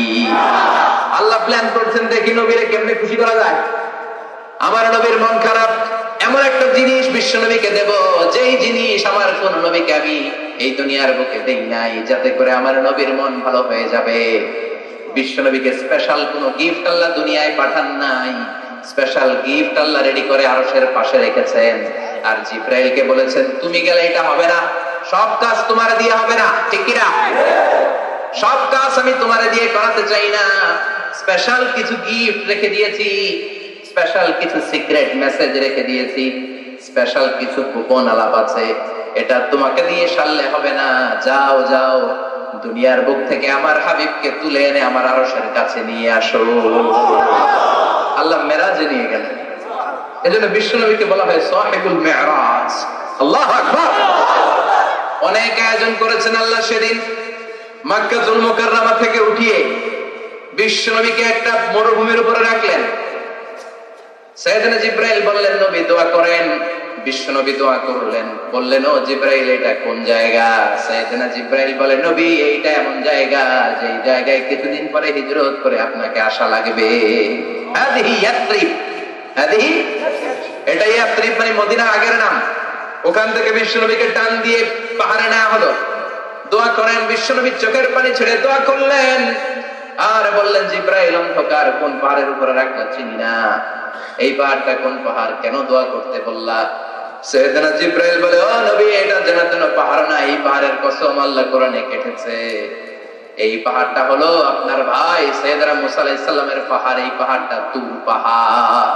আল্লাহ প্ল্যান করছেন, দেখি নবীরে কেমনে খুশি করা যায়। আমার নবীর মন খারাপ, এমন একটা জিনিস বিশ্বনবীকে দেব, যেই জিনিস আমার কোন নবীকে আমি এই দুনিয়ার বুকে দেই নাই, যাতে করে আমার নবীর মন ভালো হয়ে যাবে। বিশ্বনবীকে স্পেশাল কোন গিফট আল্লাহ দুনিয়ায় পাঠান নাই, স্পেশাল গিফট আল্লাহ রেডি করে আরশের পাশে রেখেছেন। আর জিব্রাইলকে বলেছেন, তুমি গেলে এটা হবে না, সব কাজ তোমার দিয়ে হবে না। ঠিক কিনা? সব কাজ আমি তোমার দিয়ে করাতে চাই না, স্পেশাল কিছু গিফট রেখে দিয়েছি, স্পেশাল কিছু সিক্রেট মেসেজ রেখে দিয়েছি, স্পেশাল কিছু গোপন আলাপ আছে, এটা তোমাকে দিয়ে সারলে হবে না। যাও যাও, দুনিয়ার বুক থেকে আমার হাবিবকে তুলে এনে আমার আরশের কাছে নিয়ে আসো। আল্লাহ মেরাজে নিয়ে গেলেন। এজন্য বিশ্বনবীকে বলা হয় সাহিবুল মেরাজ। আল্লাহু আকবার। অনেক আয়োজন করেছেন আল্লাহ সেদিন। মক্কাতুল মুকাররমা থেকে উঠিয়ে বিশ্বনবীকে একটা মরুভূমির উপরে রাখলেন। সাইয়েদনা জিব্রাইল বললেন, নবী দোয়া করেন। বিশ্বনবী দোয়া করলেন, বললেন, ও জিব্রাইল এটা কোন জায়গা? সাইয়েদনা জিব্রাইল বলেন, নবী এইটা এমন জায়গা যে জায়গায় কিছুদিন পরে হিজরত করে আপনাকে আসা লাগবে। হাদিহি ইয়াসরিব, হাদিহি এটা ইয়াসরিব মানে মদিনার আগের নাম। ওখান থেকে বিশ্বনবীকে টান দিয়ে পাহাড়ে নেওয়া হলো। দোয়া করেন, বিশ্বনবী চোখের পানি ছেড়ে দোয়া করলেন আর বললেন, জিব্রাইল অন্ধকার কোন পাহাড়ের উপরে রাখলা চিনি না, এই পাহাড়টা কোন পাহাড়, কেন দোয়া করতে বললা? সাইয়েদনা জিব্রাইল বলে, ও নবী এটা জানাতেন পাহাড় না, এই পাহাড়ের কসম আল্লাহ কোরআনে কেটেছে। এই পাহাড়টা হলো আপনার ভাই সাইয়েদনা মুসা আলাইহিস সালামের পাহাড়। এই পাহাড়টা তুর পাহাড়।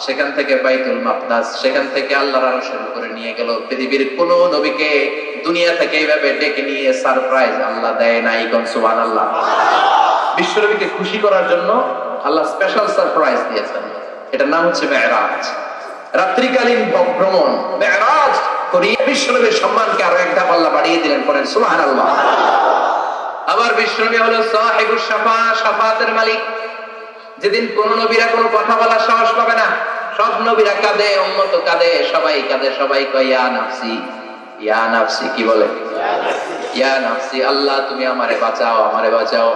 সেখান থেকে বাইতুল মাকদাস, সেখান থেকে আল্লাহর আরশের উপরে নিয়ে গেল। পৃথিবীর কোন নবীকে দুনিয়া থেকে এইভাবে ডেকে নিয়ে সারপ্রাইজ আল্লাহ দেয় নাই। কোন সুবহানাল্লাহ। বিশ্বনবীকে খুশি করার জন্য আল্লাহ স্পেশাল সারপ্রাইজ দিয়েছেন। এটার নাম হচ্ছে মেরাজ, রাত্রিকালীন ভ্রমণ। মেরাজ করিয়ে বিশ্বনবীর সম্মানকে আরো এক ধাপ আল্লাহ বাড়িয়ে দিলেন। পড়েন সুবহানাল্লাহ। আবার বিশ্বনবী হলো সাহিবুশ শাফাআত, শাফাআতের মালিক। যেদিন কোন নবীরা কোনো কথা বলার সাহস পাবে না, সব নবীরা কাঁদে, উম্মত কাঁদে, সবাই কাঁদে, সবাই কয় ইয়া নাফসি, ইয়া নাফসি। কি বলে? ইয়া নাফসি, আল্লাহ তুমি আমারে বাঁচাও, আমারে বাঁচাও।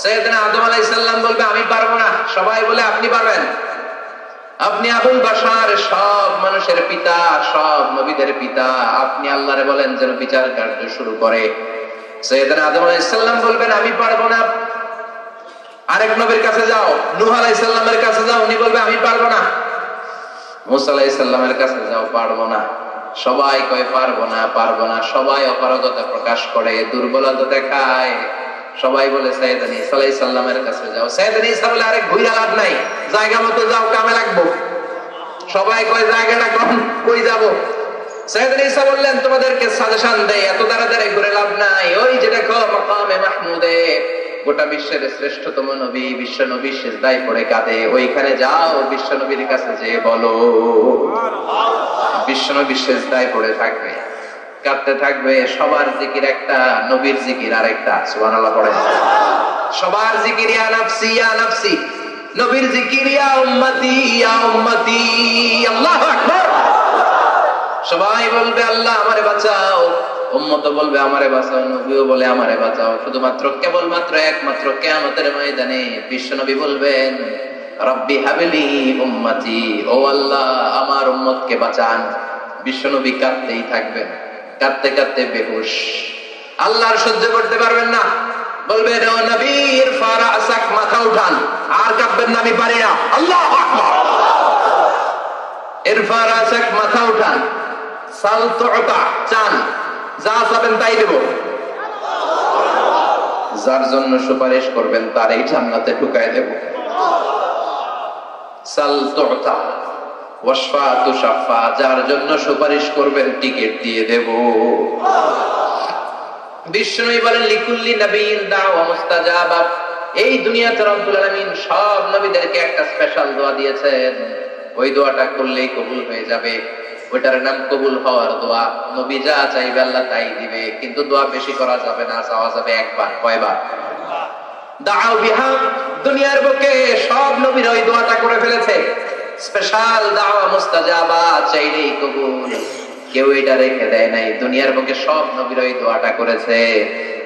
সাইয়েদনা আদম আলাইহিস সালাম বলবে আমি পারবো না, সবাই বলে আপনি পারবেন। আপনি আবুল বাশার, সব মানুষের পিতা, সব নবীদের পিতা, আপনি আল্লাহরে বলেন যেন বিচার কার্য শুরু করে। সাইয়েদনা আদম আলাইহিস সালাম বলবেন আমি পারবো না। আরেক নবীর কাছে যাও, নূহ আলাইহিস সালামের কাছে যাও, উনি বলবে আমি পারবো না। মুসা আলাইহিস সালামের কাছে যাও, পারবো না। সবাই কয় পারবো না, পারবো না। সবাই অপারগতা প্রকাশ করে, দুর্বলতা দেখায়। সবাই বলে সাইয়েদনা ঈসা আলাইহিস সালামের কাছে যাও। সাইয়েদনা ঈসা বলে আরে ঘুরে লাভ নাই, জায়গা মতো যাও, কামে লাগবো। সবাই কয় জায়গাটা কই যাব? সাইয়েদনা ঈসা বললেন তোমাদেরকে সাজেশন দেই, এত তাড়াতাড়ি ঘুরে লাভ নাই। ওই যে দেখো মাকামে মাহমুদে, গোটা বিশ্বের শ্রেষ্ঠতম নবী, বিশ্ব নবী সিজদায় পড়ে কাঁদে, ওইখানে যাও, বিশ্ব নবীর কাছে যেয়ে বলো। বিশ্ব নবী সিজদায় পড়ে থাকবে, কাঁদতে থাকবে। সবার জিকির একটা, নবীর জিকির আরেকটা। সুবহানাল্লাহ পড়েন। সবার জিকির ইয়া নাফসি, ইয়া নাফসি। নবীর জিকির ইয়া উম্মতি, ইয়া উম্মতি। আল্লাহু আকবার। সবাই বলবে আল্লাহ আমারে বাঁচাও, উম্মত বলবে আমারে বাঁচাও, নবীও বলে আমারে বাঁচাও। শুধুমাত্র কেবলমাত্র একমাত্র কিয়ামতের ময়দানে বিশ্বনবী বলবেন রব্বি হাবলি উম্মতি, ও আল্লাহ আমার উম্মতকে বাঁচান। বিশ্বনবী কাঁদতেই থাকবেন, কাঁদতে কাঁদতে বেহুশ। আল্লাহ আর সহ্য করতে পারবেন না, বলবেন ও নবী ইরফা রাসাক, মাথা উঠান, আর কাঁদবেন না, আমি পারি না। আল্লাহু আকবার। ইরফা রাসাক, মাথা উঠান, সাল তুতা, চান, যা চাবেন তাই দেব। যার জন্য সুপারিশ করবেন তারই জান্নাতে ঢুকায় দেব। সাল তুতা ওয়াশফা তুশাফা, যার জন্য সুপারিশ করবেন টিকিট দিয়ে দেব। বিশ্বনবী বলেন লিকুল্লি নবিয়্যিন দাওয়া মুস্তাজাবা, এই দুনিয়াতে রব্বুল আলামিন সব নবীদেরকে একটা স্পেশাল দোয়া দিয়েছেন, ওই দোয়াটা করলেই কবুল হয়ে যাবে। ওইটার নাম কবুল হওয়ার দোয়া। নবী যা চাইবে আল্লাহ তাই দিবে, কিন্তু দোয়া বেশি করা যাবে না, চাওয়া যাবে একবার। কয়বার? দাও বিহা, দুনিয়ার বুকে সব নবীরা ওই দোয়াটা করে ফেলেছে, স্পেশাল দাওয়া মুস্তাজাবা, চাইলেই কবুল। কেউ এটা রেখে দেয় নাই, দুনিয়ার বুকে সব নবীরা ওই দোয়াটা করেছে।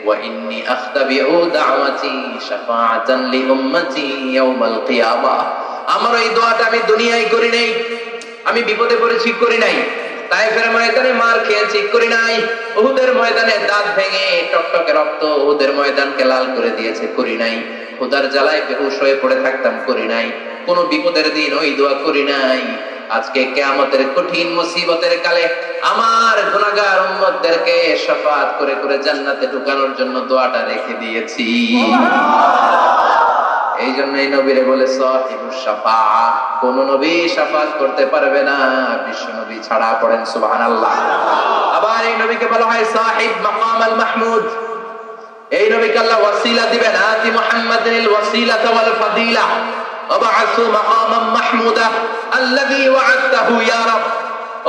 ওয়া ইন্নী আখতাবিউ দাওয়াতি শাফাআতান লি উম্মতি ইয়াউমাল কিয়ামাহ, আমার এই দোয়াটা আমি দুনিয়ায় করি নাই, আমি বিপদে পড়েছি করি নাই, তায়েফের ময়দানে মার খেয়েছি করি নাই, উহুদের ময়দানে দাঁত ভেঙে টকটকে রক্ত উহুদের ময়দানকে লাল করে দিয়েছে করি নাই, খোদার জ্বালায় বেহুশ হয়ে পড়ে থাকতাম করি নাই, কোন বিপদের দিন ওই দোয়া করি নাই। আজকে কিয়ামতের কঠিন মুসিবতের কালে আমার গুনাহগার উম্মতদেরকে শাফাআত করে করে জান্নাতে ঢুকানোর জন্য দোয়াটা রেখে দিয়েছি। এই জন্যই নবীরে বলে সাহিবুশ শাফাআ, কোন নবী শাফাআত করতে পারবে না বিশ্ব নবী ছাড়া। পড়েন সুবহানাল্লাহ। আবার এই নবীকে বলা হয় সাহিব মাকাম আল মাহমুদ, এই নবীকে আল্লাহ ওয়াসিলা দিবেন, আতি মুহাম্মাদিল ওয়াসিলাতা ওয়াল ফাদিলা ওয়াবআসু মাকামান মাহমুদা আল্লাযী ওয়া'আদতাহু ইয়া রাব।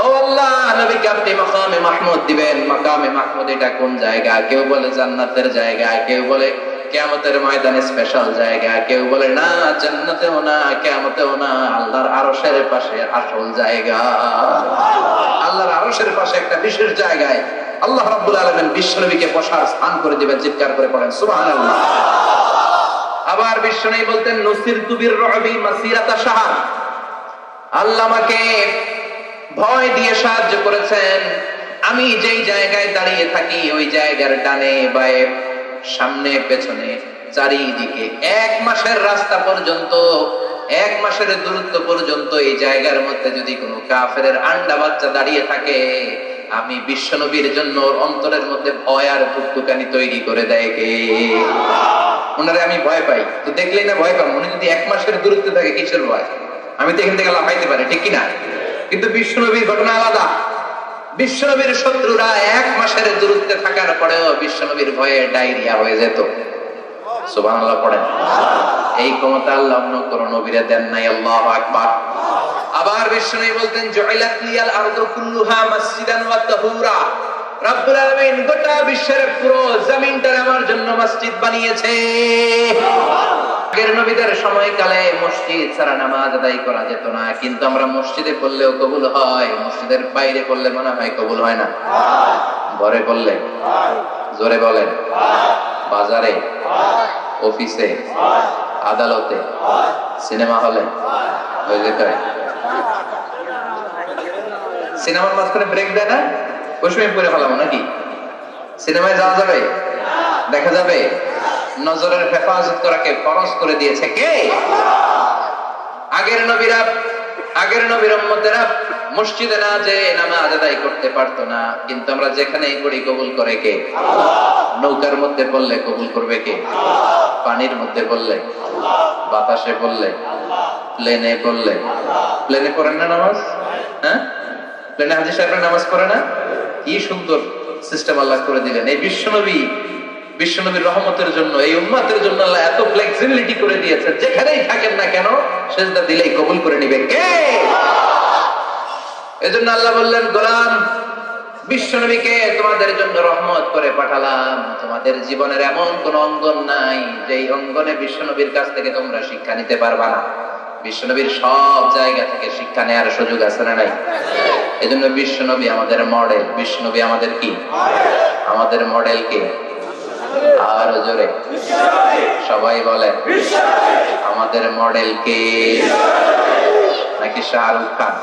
ও আল্লাহ, নবীকে আপনি মাকামে মাহমুদ দিবেন। মাকামে মাহমুদ এটা কোন জায়গা? কেউ বলে জান্নাতের জায়গা, কেউ বলে কিয়ামতের ময়দানে স্পেশাল জায়গা, কেউ বলে না জান্নাতেও না কিয়ামতেও না, আল্লাহর আরশের পাশে আসল জায়গা। আল্লাহর আরশের পাশে একটা বিশেষ জায়গায় আল্লাহ রাব্বুল আলামিন বিশ্বনবীকে বসার স্থান করে দিবেন। চিৎকার করে পড়েন সুবহানাল্লাহ। আবার বিশ্বনবী বলতেন নুসিরতু বির-রু'বি মাসিরাতা শাহর, আল্লাহ আমাকে ভয় দিয়ে সাহায্য করেছেন, আমি যেই জায়গায় দাঁড়িয়ে থাকি ওই জায়গার ডানে বায়ে সামনে পেছনে চারিদিকে 1 মাসের রাস্তা পর্যন্ত, 1 মাসের দূরত্ব পর্যন্ত এই জায়গার মধ্যে যদি কোনো কাফেরের আন্ডা বাচ্চা দাঁড়িয়ে থাকে, আমি বিশ্বনবীর জন্য অন্তরের মধ্যে ভয় আর ধুকধুকানি তৈরি করে দেয় কে? ওনারে আমি ভয় পাই, তো দেখলেই না ভয় পাম। উনি যদি 1 মাসের দূরত্বে থাকে কিসের ভয়? আমি তো এখান থেকে লাফাইতে পারি, ঠিক কিনা? কিন্তু বিশ্বনবীর ঘটনা আলাদা। বিশ্বনবীর শত্রুরা 1 মাসের দূরত্বে থাকার পরেও বিশ্বনবীর ভয়ে ডায়রিয়া হয়ে যেত। সুবহানাল্লাহ পড়েন। এই ক্ষমতা আল্লাহ অন্য কোন নবীরে দেন নাই। আল্লাহু আকবার। আবার বিশ্বনবী বলতেন জুইলাত লিয়াল আরদু কুল্লুহা মাসজিদান ওয়া তাহুরা, রব্বুল আলামিন গোটা বিশ্বের পুরো জমিনটা আমার জন্য মসজিদ বানিয়েছে। আগের নবীদের সময়কালে মসজিদ ছাড়া নামাজ আদায় করা যেত না, কিন্তু আমরা মসজিদে পড়লেও কবুল হয়, মসজিদের বাইরে পড়লে মনে হয় কবুল হয় না? ঘরে পড়লে জোরে বলেন, বাজারে, অফিসে, আদালতে, সিনেমা হলে, ওই জায়গায় সিনেমার মাঝখানে ব্রেক দেয় না, ওই সময় পড়ে ফেলাম নাকি? সিনেমায় যাওয়া যাবে, দেখা যাবে? নজরের হেফাজত করাকে ফরজ করে দিয়েছে কে? আগের নবীরা, আগের নবীর উম্মতেরা মসজিদে না যে নামাজ আদায় করতে পারতো না, কিন্তু আমরা যেখানেই পড়ি কবুল করে কে? নৌকার মধ্যে পড়লে কবুল করবে কে? পানির মধ্যে পড়লে, বাতাসে পড়লে, প্লেনে পড়লে। প্লেনে পড়েন না নামাজ? হ্যাঁ, প্লেনে হাজী সাহেবরা নামাজ পড়ে না? কি সুন্দর সিস্টেম আল্লাহ করে দিলেন। এই বিশ্বনবীর রহমতের জন্য, এই উম্মতের জন্য আল্লাহ এত ফ্লেক্সিবিলিটি করে দিয়েছে, যেখানেই থাকেন না কেন সেজদা দিলেই কবুল করে নিবে কে? এজন্য আল্লাহ বললেন গোলাম, বিশ্বনবীকে তোমাদের জন্য রহমত করে পাঠালাম। তোমাদের জীবনের এমন কোন অঙ্গন নাই যেই অঙ্গনে বিশ্বনবীর কাছ থেকে তোমরা শিক্ষা নিতে পারবা না। বিশ্বনবীর সব জায়গা থেকে শিক্ষা নেওয়ার সুযোগ আছে না নাই? এজন্য বিশ্বনবী আমাদের মডেল। বিশ্বনবী আমাদের কি? আমাদের মডেল কে? আরো জোরে সবাই বলে আমাদের মডেল কে? নাকি শাহরুখ খান,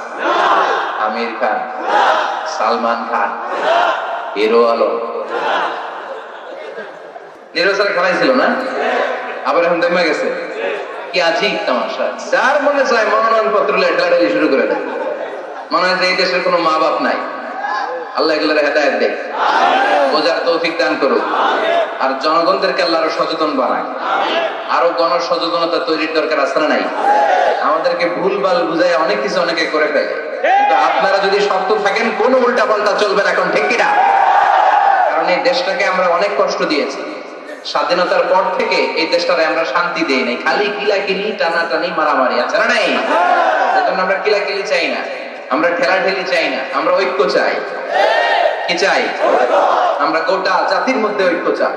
আমির খান, সালমান খান, হিরো আলম? নির্বাচন খেলাইছিল না, আবার এখন দেমে গেছে। কি আজীব তামাশা! যার মনে চায় মনোনয়ন পত্র লেখালেখি শুরু করে দেয়। মনে হয় যে এই দেশের কোনো মা বাপ নাই। আল্লাহ এগুলোর হেদায়েত দেয়, বোঝার তৌফিক দান করুক, আর জনগণদেরকে আল্লাহ আরো সচেতন বানায়। আরো গণ সচেতনতা তৈরির দরকার আছে না নাই? আমাদেরকে ভুলভাল বুঝায় অনেক কিছু অনেকে করে ফেলে, কিন্তু আপনারা যদি শক্ত থাকেন কোনো উল্টা পাল্টা চলবে না, এখন ঠিক কিনা? কারণ এই দেশটাকে আমরা অনেক কষ্ট দিয়েছি। স্বাধীনতার পর থেকে এই দেশটারে আমরা শান্তি দেই নাই, খালি কিলাকিলি, টানাটানি, মারামারি আছে না নাই? এজন্য আমরা কিলাকিলি চাই না, আমরা ঠেলাঠেলি চাই না, আমরা ঐক্য চাই। কি চাই? আমরা গোটা জাতির মধ্যে ঐক্য চাই।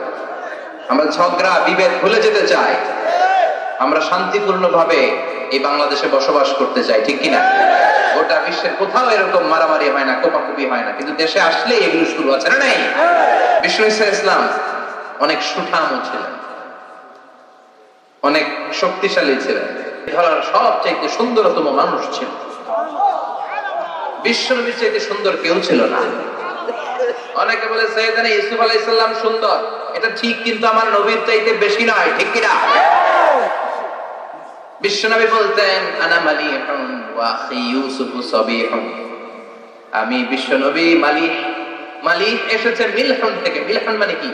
আমরা ঝগড়া বিভেদ ভুলে যেতে চাই। আমরা শান্তিপূর্ণ ভাবে এই বাংলাদেশে বসবাস করতে চাই, ঠিক কিনা? গোটা বিশ্বের কোথাও এরকম মারামারি হয় না, কোপাকুপি হয় না, কিন্তু দেশে আসলে এগুলো শুরু আছে না নাই? বিষ্ণু ইসলাম অনেক সুঠামও ছিলেন, অনেক শক্তিশালী ছিলেন, ধরার সবচাইতে সুন্দরতম মানুষ ছিল। বিশ্বনবীর চাইতে সুন্দর কেউ ছিল না। অনেকে বলে সৈয়দনা ইউসুফ আলাইহিস সালাম সুন্দর, এটা ঠিক, কিন্তু আমার নবীর চাইতে বেশি নয়, ঠিক কিনা? বিশ্বনবী বলতেন আনা মালিহুন ওয়া আখি ইউসুফ সাবিহুন, আমি বিশ্বনবী মালিহ। মালিহ এসেছে মিলহুন থেকে। মিলহুন মানে কি?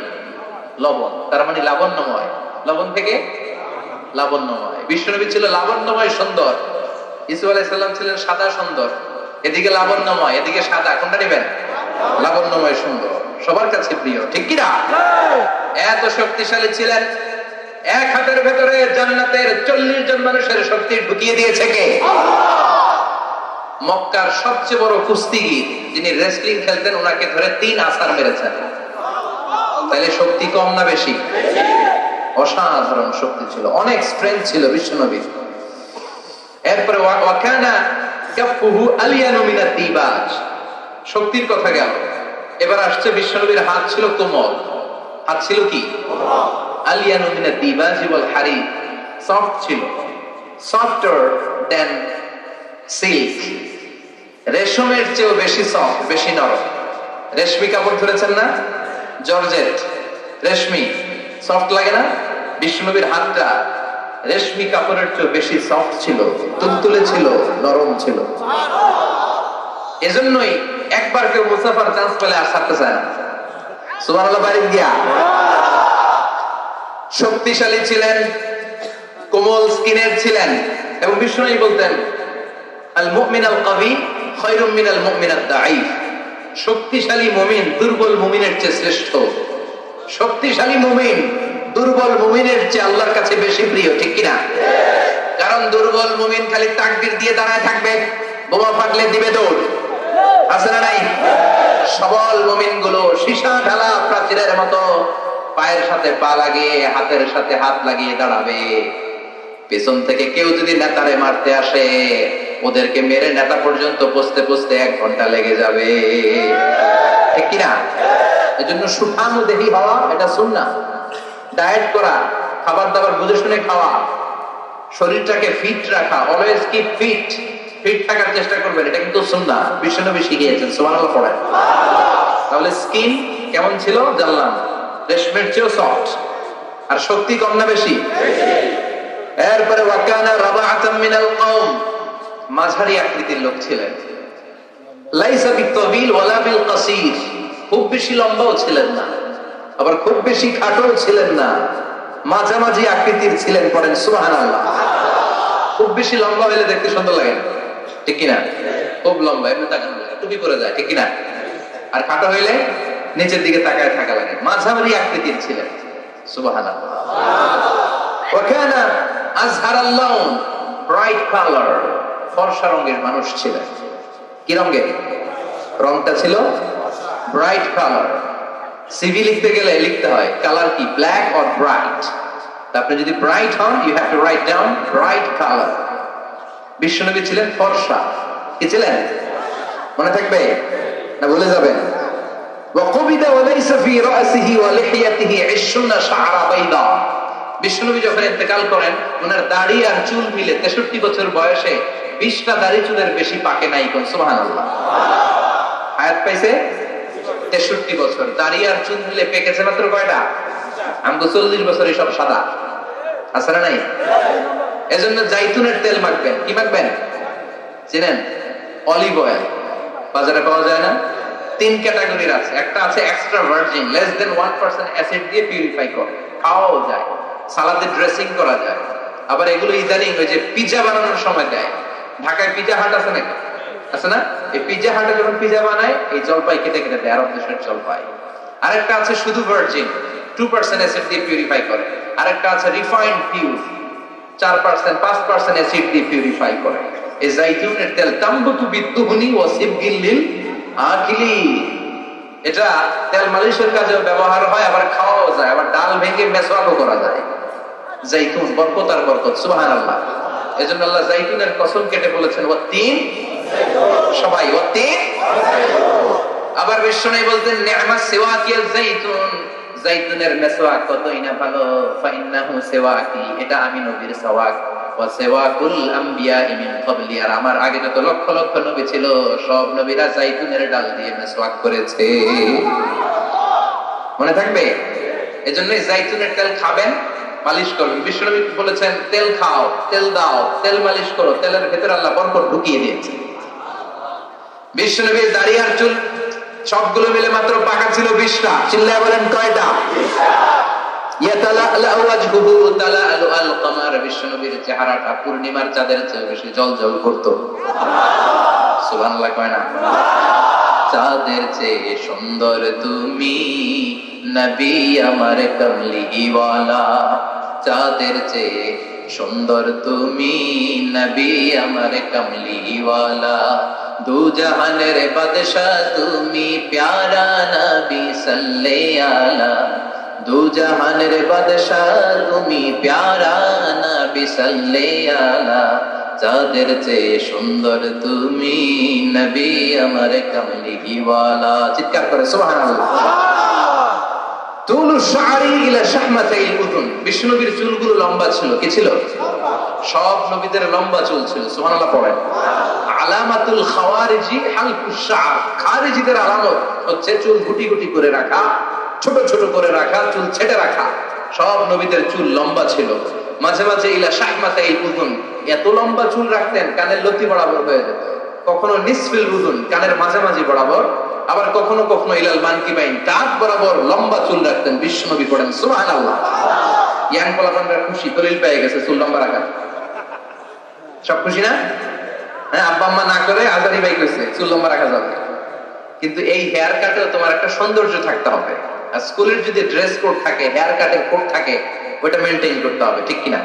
লবণ, তার মানে লাবণ্যময়। লবণ থেকে লাবণ্যময়। বিশ্বনবী ছিল লাবণ্যময়, সুন্দর। ইউসুফ আলাইহিস সালাম ছিলেন সাদা সুন্দর। এদিকে লাবণ্যময়, এদিকে সাদা, কোনটা নেবেন? লাবণ্যময় সুন্দর, সবার কাছে প্রিয়, ঠিক কিনা? এত শক্তিশালী ছিলেন, এক হাতের ভেতরে জান্নাতের 40 জন মানুষের শক্তি ঢুকিয়ে দিয়েছে কে? মক্কার সবচেয়ে বড় কুস্তিগীর, যিনি রেসলিং খেলতেন, ওনাকে ধরে 3 আছাড় মেরেছেন। তাহলে শক্তি কম না বেশি? অসাধারণ শক্তি ছিল, অনেক স্ট্রেংথ ছিল বিশ্বনবীর। এরপরে ওয়াকানা কাফুহু আলিয়ানু মিনাদ দিবাজ, শক্তির কথা গেল। এবার আসছে বিশ্বনবীর হাত ছিল কোমল। হাত ছিল কি? আলিয়ানু মিনাদ দিবাজ ওয়াল হারির, সফট ছিল, সফটার দেন সিল্ক, রেশমের চেয়েও বেশি সফট, বেশি নরম। রেশমি কাপড় ধরেছেন না? জর্জেট, রেশমি, সফট লাগে না? বিশ্বনবীর হাতটা রেশমি কাপড়ের চেয়ে বেশি সফট ছিল, তুলতুলে ছিল, নরম ছিল। এজন্যই একবার কেউ মুসাফার চান্স পেলে আর ছাড়তে চায় না। সুবহানাল্লাহ, বাড়ি গিয়া। শক্তিশালী ছিলেন, কোমল স্কিনের ছিলেন, এবং বিশ্বনবী বলতেন আল মুমিন আল কবি খায়রুম মিনাল মুমিন আদ দাঈফ, শক্তিশালী মুমিন দুর্বল মুমিনের চেয়ে শ্রেষ্ঠ। শক্তিশালী মুমিন দুর্বল মুমিনের চেয়ে আল্লাহর কাছে বেশি প্রিয়, ঠিক কিনা? কারণ দুর্বল মুমিন খালি তাকবীর দিয়ে দাঁড়ায় থাকবে, বোমা ফাটলে দিবে দৌড়, আছে না নাই? সবল মুমিন গুলো সীসা ঢালা প্রাচীরের মতো পায়ের সাথে পা লাগিয়ে, হাতের সাথে হাত লাগিয়ে দাঁড়াবে। পেছন থেকে কেউ যদি নেতারে মারতে আসে, ওদেরকে মেরে নেতা পর্যন্ত পৌঁছতে পৌঁছতে 1 ঘন্টা লেগে যাবে, ঠিক কিনা? এজন্য সুঠামু দেহি হওয়া এটা সুন্নাহ। ডায়েট করা, খাবার দাবার বুঝে শুনে খাওয়া, শরীরটাকে ফিট রাখা, অলওয়েজ কিপ ফিট, ফিট থাকার চেষ্টা করবেন, এটা কিন্তু সুন্নাহ। বিশ্বনবী শিখিয়েছেন, সুবহানাল্লাহ পড়েন। তাহলে স্কিন কেমন ছিল জানলাম, রেশমের চেয়েও সফট। আর শক্তি কম না বেশি? এরপরে ওয়াকানা রাবাআতাম মিনাল কওম, মাঝারি আকৃতির লোক ছিলেন। লাইসা বিতাবিল ওয়ালা বিল কাসীর, খুব বেশি লম্বাও ছিলেন না, আবার খুব বেশি খাটোও ছিলেন না, মাঝামাঝি আকৃতির ছিলেন। পড়েন সুবহানাল্লাহ। খুব বেশি লম্বা হলে দেখতে সুন্দর লাগে না, ঠিক কিনা? খুব লম্বা এমনি তাকানো লাগে, টুপি পরে যায়, ঠিক কিনা? আর খাটো হইলে নিচের দিকে তাকায় থাকা লাগে। মাঝামাঝি আকৃতির ছিলেন, সুবহানাল্লাহ। ওয়াকানা আযহারাল লাউন, ব্রাইট কালার, ফর্সা রঙের মানুষ ছিলেন। কি রঙের? রংটা ছিল ব্রাইট কালার। সিভি লিখতে গেলে লিখতে হয় কালার কি, ব্ল্যাক অর ব্রাইট। আপনি যদি ব্রাইট হন, you have to write down bright colour. বিশ্বনবী ছিলেন ফর্সা। কি ছিলেন? মনে থাকবে না ভুলে যাবেন? ওয়া কবিদা ওয়ালাইসা ফি রাসিহি ওয়া লিহিয়াতিহি 20 শা'রা বাইদা। বিশ্বনবী যখন ইন্তেকাল করেন, ওনার দাড়ি আর চুল মিলে 63 বছর বয়সে 20টা দাড়ি চুলের বেশি পাকে নাই। কোন সুবহানাল্লাহ। হায়াত পাইছে 63 বছর, দাড়ি আর চুল মিলে পেকেছে মাত্র কয়টা? আমগো 40 বছরে সব সাদা আছে না নাই? এজন্য জাইতুনের তেল মাখবেন। কি মাখবেন চিনেন? Olive oil. বাজারে পাওয়া যায় না? 3 ক্যাটাগরির আছে। একটা আছে extra virgin, less than 1% acid দিয়ে পিউরিফাই করে খাওয়াও যায়, সালাদে ড্রেসিং করা যায়। আবার এগুলো ইদানিং ওই যে পিজা বানানোর সময় দেয়। ঢাকায় পিজা হাট আছে নাকি? আছে না? এই পিজা হাটে যখন পিজা বানায় এই জলপাই কেটে কেটে দেয়, আরব দেশের জলপাই। আরেকটা আছে শুধু ভার্জিন, 2% অ্যাসিড দিয়ে পিউরিফাই করে। আরেকটা আছে রিফাইন্ড পিউর, 4% 5% অ্যাসিড দিয়ে পিউরিফাই করে। এই জাইতুনের তেল তামবুতু বিদ্দুহুনি ওয়া সিবগিল লিল আকিলি, এটা তেল মালিশের কাজে ব্যবহার হয়, আবার খাওয়াও যায়, আবার ডাল ভেঙে মেসওয়াকও করা যায়। জাইতুন বরকত আর বরকত, সুবহানাল্লাহ। এজন্য আল্লাহ জাইতুনের কসম কেটে বলেছেন ওয়াতিন, সবাই ওয়াতিন। আবার বিশ্বনবী বলতেন নি'মাস সিওয়াকিল জাইতুন, জাইতুনের মেসওয়াক কতই না ভালো। ফাইন্নাহু সিওয়াকি, এটা আমি নবীর সিওয়াক। ওয়া সিওয়াকুল আমবিয়া মিন ক্বাবলি, আর আমার আগে যত লক্ষ লক্ষ নবী ছিল সব নবীরা জাইতুনের ডাল দিয়ে মেসওয়াক করেছে। মনে থাকবে? এজন্য জাইতুনের তেল খাবেন, মালিশ করবেন। বিশ্বনবী বলেছেন তেল খাও, তেল দাও, তেল মালিশ করো, তেলের ভেতরে আল্লাহ বরকত ঢুকিয়ে দিয়েছে। বিশ্বনবীর দাড়ি আর চুল সবগুলো মিলে মাত্র পাকা ছিল 20টা। চিল্লায় বলেন কয়টা? ইয়াতালাআলু ওয়াজহুহু তালাআলু আল কমার, বিশ্বনবীর চেহারাটা পূর্ণিমার চাঁদের চেয়ে বেশি জ্বলজ্বল করত। সুবহানাল্লাহ কয় না? চাঁদের চেয়ে সুন্দর তুমি নবী আমার কমলিওয়ালা, চাঁদের চেয়ে সুন্দর তুমি নবী আমার কমলিওয়ালা, দু জাহানের বাদশা তুমি প্যারা নবী সাল্লাল্লাহু আলা, দু জাহানের বাদশা তুমি প্যারা নবী সাল্লাল্লাহু আলা, চাঁদের চেয়ে সুন্দর তুমি নবী আমার কমলিওয়ালা। চিৎকার করে সুবহানাল্লাহ। তুলু শা'রি ইলা শাহমাতাইল উযুন, বিষ্ণুনবীর চুলগুলো লম্বা ছিল। কি ছিল? সব নবীদের লম্বা চুল ছিল। সুবহানাল্লাহ পড়েন। আলামাতুল খাওয়ারিজি হালকুশ শা'r, খারিজিদের আলামত হচ্ছে চুল গুটি গুটি করে রাখা, ছোট ছোট করে রাখা, চুল ছেটে রাখা। সব নবীদের চুল লম্বা ছিল। মাঝে মাঝে ইলা শাহমাতাইল উযুন, এত লম্বা চুল রাখতেন কানের লতি বরাবর হয়ে যেত। কখনো নিসফিল উযুন, কানের মাঝামাঝি বরাবর, আবার কখনো কখনো ইলাল মানকিবাইন, কাঁধ বরাবর লম্বা চুল রাখতেন বিশ্বনবী। পড়েন সুবহানাল্লাহ। ইয়াং পোলাপানরা খুশি, দলিল পেয়ে গেছে চুল লম্বা রাখার। সব খুশি না? হ্যাঁ, আব্বা আম্মা না করে আজারি ভাই কইছে চুল লম্বা রাখা যাবে। কিন্তু এই হেয়ার কাটে তোমার একটা সৌন্দর্য থাকতে হবে। আর স্কুলের যদি ড্রেস কোড থাকে, হেয়ার কাটের কোড থাকে, ওইটা মেনটেন করতে হবে, ঠিক কিনা?